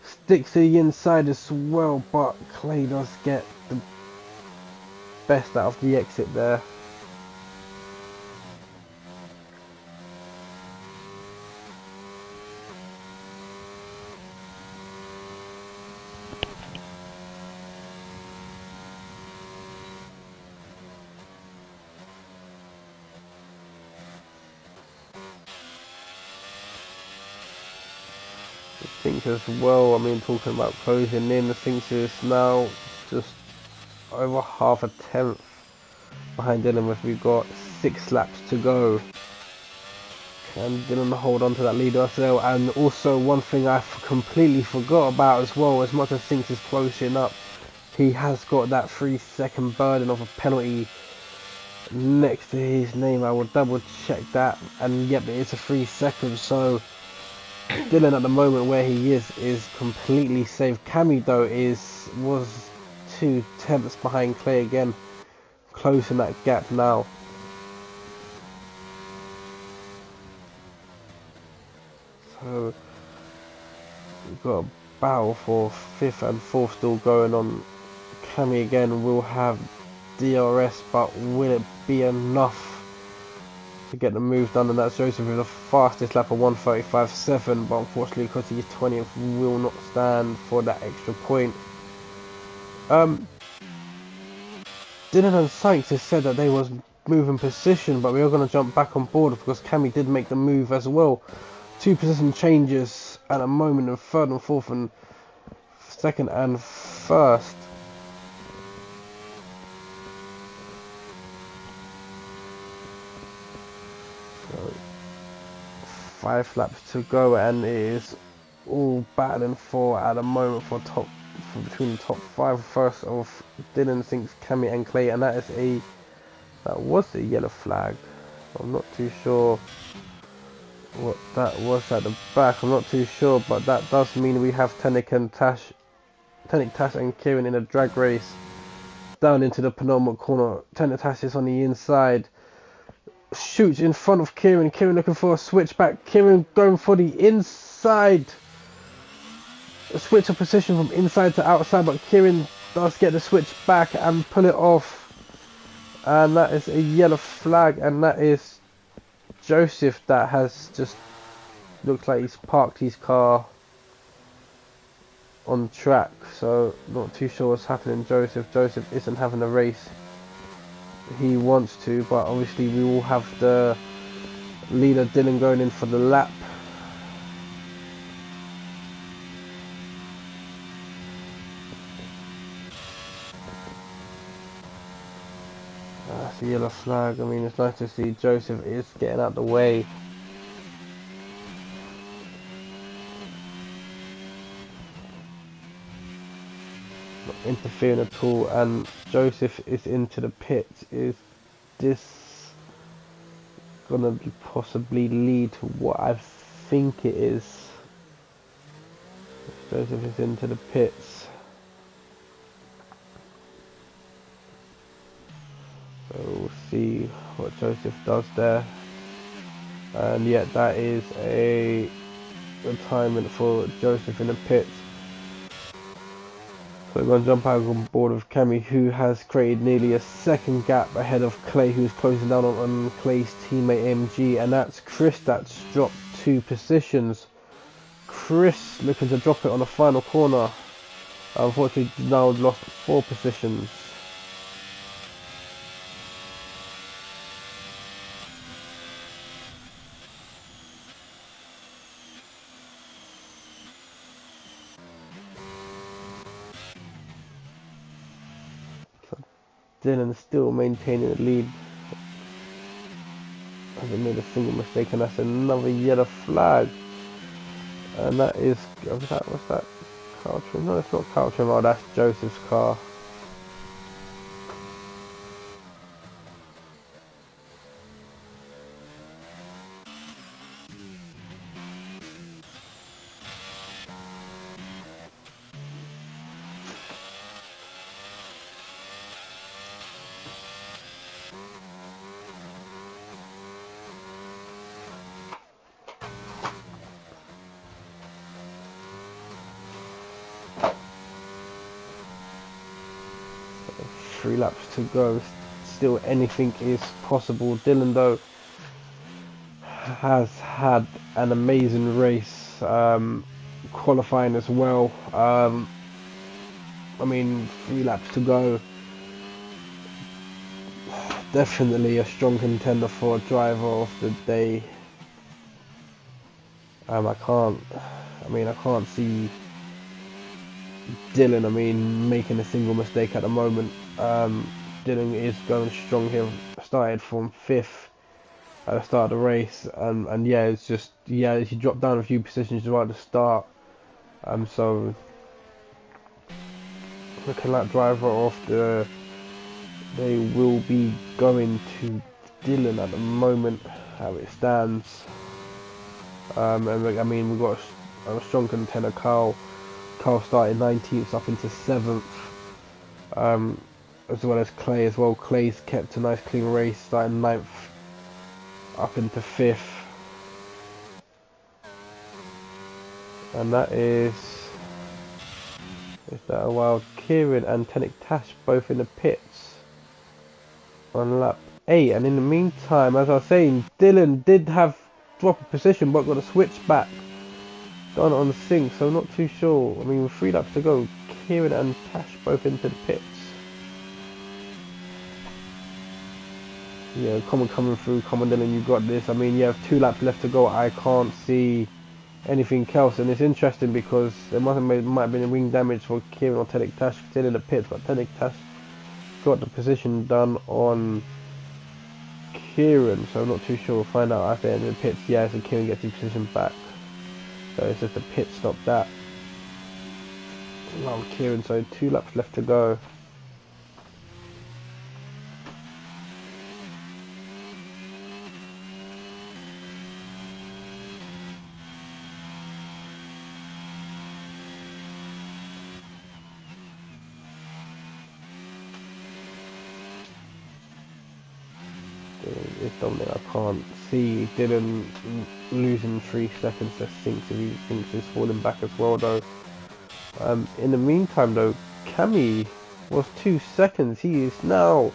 sticks to the inside as well, but Clay does get the best out of the exit there. I think as well, I mean, talking about closing in, I think it's now just over half a tenth behind Dylan. We've got 6 laps to go. Can Dylan hold on to that lead as well? And also one thing I completely forgot about as well, as much as things is closing up, he has got that 3-second burden of a penalty next to his name. I will double check that, and yep, it's a 3 seconds. So Dylan at the moment where he is completely safe. Cammy though was 2/10 behind Clay again, closing that gap now. So we've got a battle for 5th and 4th still going on. Cammy again will have DRS, but will it be enough to get the move done? And that's Joseph with the fastest lap of 1:35.7, but unfortunately because he's 20th will not stand for that extra point. Dylan and Sykes has said that they was moving position, but we are going to jump back on board because Cammy did make the move as well. 2 position changes at a moment in 3rd and 4th and 2nd and 1st. So 5 laps to go, and it is all battling for at the moment for between the top 5 first of Dylan, Sinks, Cammy and Clay, and that was a yellow flag. I'm not too sure what that was at the back. I'm not too sure, but that does mean we have Tenik, Tash and Kieran in a drag race down into the penultimate corner. Tenik Tash is on the inside, shoots in front of Kieran. Kieran looking for a switchback. Kieran going for the inside. A switch of position from inside to outside, but Kieran does get the switch back and pull it off. And that is a yellow flag, and that is Joseph that has just looks like he's parked his car on track. So not too sure what's happening. Joseph isn't having a race he wants to, but obviously we will have the leader Dylan going in for the lap. That's a yellow flag. I mean, it's nice to see Joseph is getting out the way. Not interfering at all, and Joseph is into the pits. Is this gonna possibly lead to what I think it is? Joseph is into the pits. So we'll see what Joseph does there. And yet that is a retirement for Joseph in the pits. So we're going to jump out on board with Cammy, who has created nearly a 2nd gap ahead of Clay, who's closing down on Clay's teammate MG, and that's Chris that's dropped 2 positions. Chris looking to drop it on the final corner. Unfortunately now lost 4 positions. Dylan still maintaining the lead. Hasn't made a single mistake, and that's another yellow flag. And that is, what's that? Car trim? No, it's not car trim. Oh, that's Joseph's car. So 3 laps to go. Still anything is possible. Dylan though has had an amazing race, qualifying as well. I mean, 3 laps to go. Definitely a strong contender for driver of the day. I can't I mean, I can't see Dylan, I mean, making a single mistake at the moment. Dylan is going strong here. Started from 5th at the start of the race, and yeah, it's just, yeah, he dropped down a few positions right at the start. So looking like driver off they will be going to Dylan at the moment, how it stands. And I mean, we've got a strong contender, Carl. Carl started 19th up into 7th, as well as Clay as well. Clay's kept a nice clean race, starting 9th up into 5th. And that is that a wild? Kieran and Tenik Tash both in the pits on lap 8. And in the meantime, as I was saying, Dylan did have drop a position but got a switch back done on sync, so not too sure. I mean, with 3 laps to go, Kieran and Tash both into the pits. Yeah, coming through, Dylan, you got this. I mean, you have 2 laps left to go. I can't see anything else, and it's interesting because there might have been a wing damage for Kieran or Tenik Tash still in the pits, but Tenik Tash got the position done on Kieran, so I'm not too sure. We'll find out after the end of the pits. Yeah, so Kieran gets his position back. So it's just a pit stop that. Well, Kieran, so 2 laps left to go. It's Dominic, I can't see Dylan losing 3 seconds to Sinks if he thinks he's falling back as well though. In the meantime though, Cammy was 2 seconds. He is now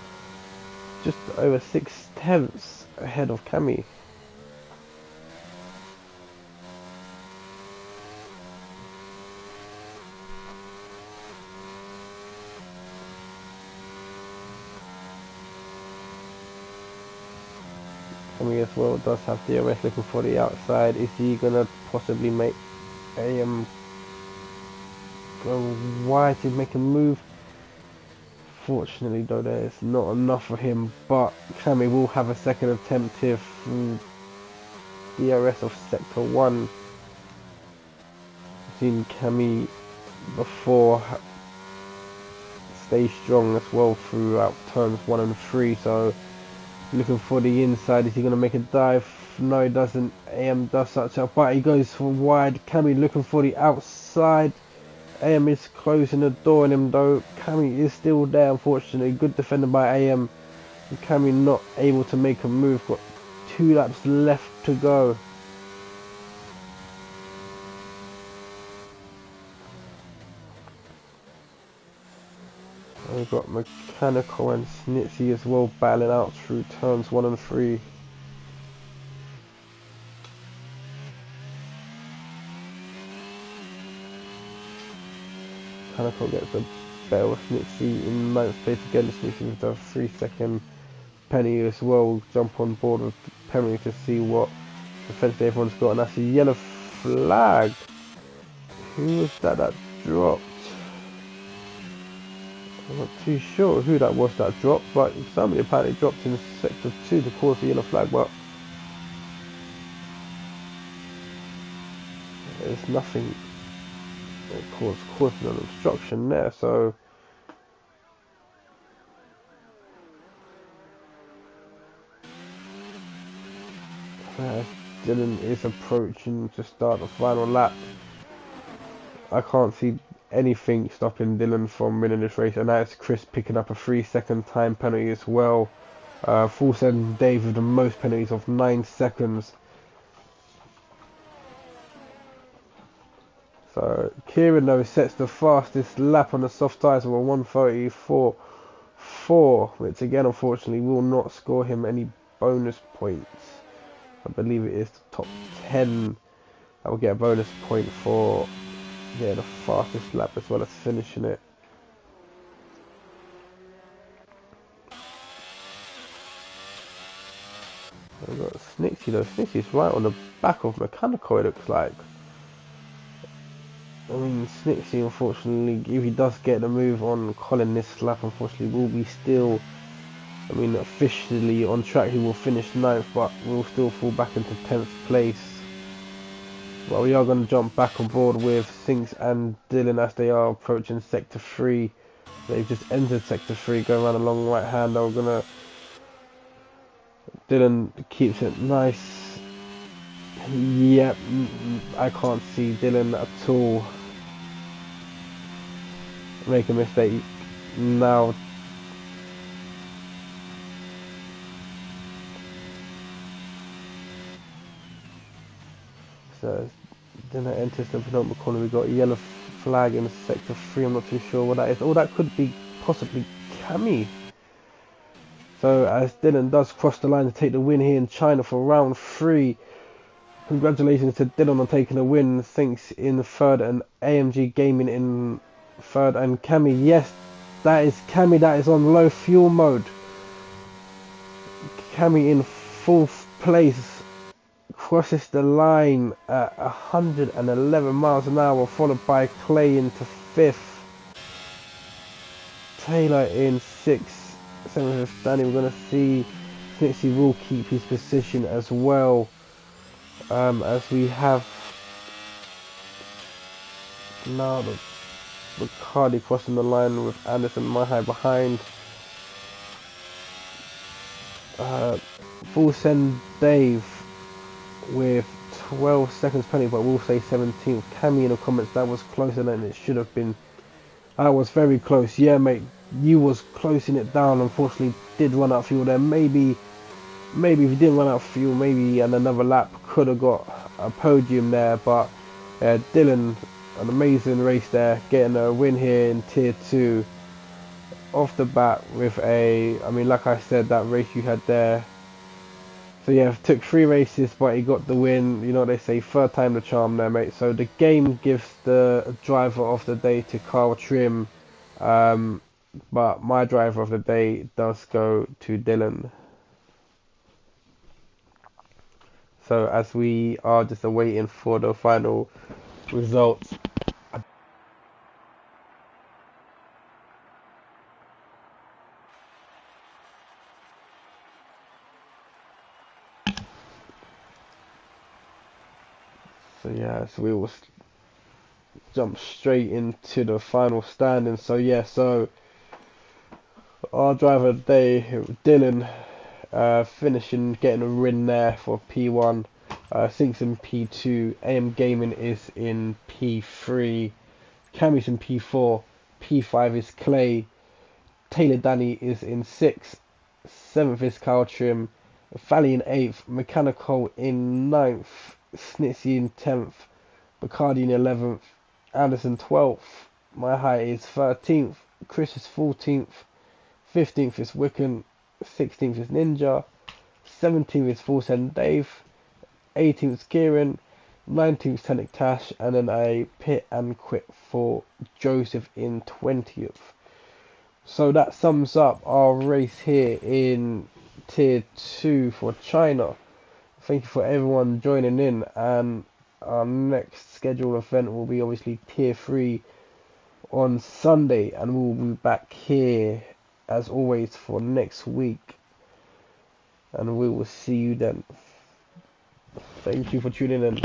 just over 6/10 ahead of Cammy. Cammy as well does have DRS looking for the outside. Is he gonna possibly make a go wide to make a move? Fortunately though, there's not enough for him, but Cammy will have a second attempt if DRS of sector 1. I've seen Cammy before stay strong as well throughout turns 1 and 3, so looking for the inside. Is he going to make a dive? No, he doesn't. AM does such a, but he goes for wide. Cammy looking for the outside. AM is closing the door on him though. Cammy is still there, unfortunately. Good defender by AM. And Cammy not able to make a move. Got 2 laps left to go. We've got Mechanical and Snitsy as well battling out through turns 1 and 3. Mechanical gets a better Snitsy in 9th place again. Snitsy with a 3-second penny as well. Jump on board with Penny to see what defense everyone's got, and that's a yellow flag. Who was that dropped? I'm not too sure who that was that dropped, but somebody apparently dropped in sector 2 to cause the yellow flag, but there's nothing that causing an obstruction there, so Dylan is approaching to start the final lap. I can't see anything stopping Dylan from winning this race, and that's Chris picking up a 3-second time penalty as well. Full send Dave with the most penalties of 9 seconds. So Kieran though sets the fastest lap on the soft tyres of a 1:34.4, which again unfortunately will not score him any bonus points. I believe it is the top 10 that will get a bonus point for the fastest lap as well as finishing it. We've got Snitsy though. Snitsy's right on the back of Mechanical, it looks like. I mean, Snitsy, unfortunately, if he does get the move on Colin this lap, unfortunately, will be still, I mean, officially on track. He will finish 9th, but will still fall back into 10th place. But we are going to jump back on board with Sinks and Dylan as they are approaching Sector 3. They've just entered Sector 3, going around a long right hand. They're going to... Dylan keeps it nice. Yep, I can't see Dylan at all make a mistake now. So Dylan enters the penultimate corner. We got a yellow flag in Sector 3. I'm not too sure what that is. Oh, that could be possibly Cammy. So as Dylan does cross the line to take the win here in China for round 3. Congratulations to Dylan on taking a win. Thanks in third and AMG Gaming in third, and Cammy, yes, that is Cammy, that is on low fuel mode. Cammy in 4th place crosses the line at 111 miles an hour, followed by Clay into 5th, Taylor in 6th, 7th standing. We're going to see Snitsy will keep his position as well, as we have now the Bacardi crossing the line with Anderson Mahai behind. Full send Dave with 12 seconds penalty, but we'll say 17th. Cammy in the comments, that was closer than it should have been. That was very close. Yeah, mate, you was closing it down. Unfortunately, did run out of fuel there. Maybe if you didn't run out of fuel, maybe and another lap could have got a podium there. But Dylan, an amazing race there, getting a win here in Tier 2 off the bat with a, I mean, like I said, that race you had there. So yeah, took 3 races, but he got the win. You know what they say, third time the charm there, mate. So the game gives the driver of the day to Carl Trim, but my driver of the day does go to Dylan. So as we are just awaiting for the final results. So yeah, so we will jump straight into the final standing. So yeah, so our driver of the day, Dylan, finishing, getting a win there for P1. Sinks in P2, AM Gaming is in P3, Cammy's in P4, P5 is Clay, Taylor Danny is in 6th, 7th is Kyle Trim, Fally in 8th, Mechanical in 9th, Snitsy in 10th, Bacardi in 11th, Anderson 12th, My High is 13th, Chris is 14th, 15th is Wiccan, 16th is Ninja, 17th is Full Send Dave, 18th is Kieran, 19th is Tenic Tash, and then a pit and quit for Joseph in 20th. So that sums up our race here in Tier 2 for China. Thank you for everyone joining in, and our next scheduled event will be obviously Tier 3 on Sunday, and we'll be back here as always for next week, and we will see you then. Thank you for tuning in.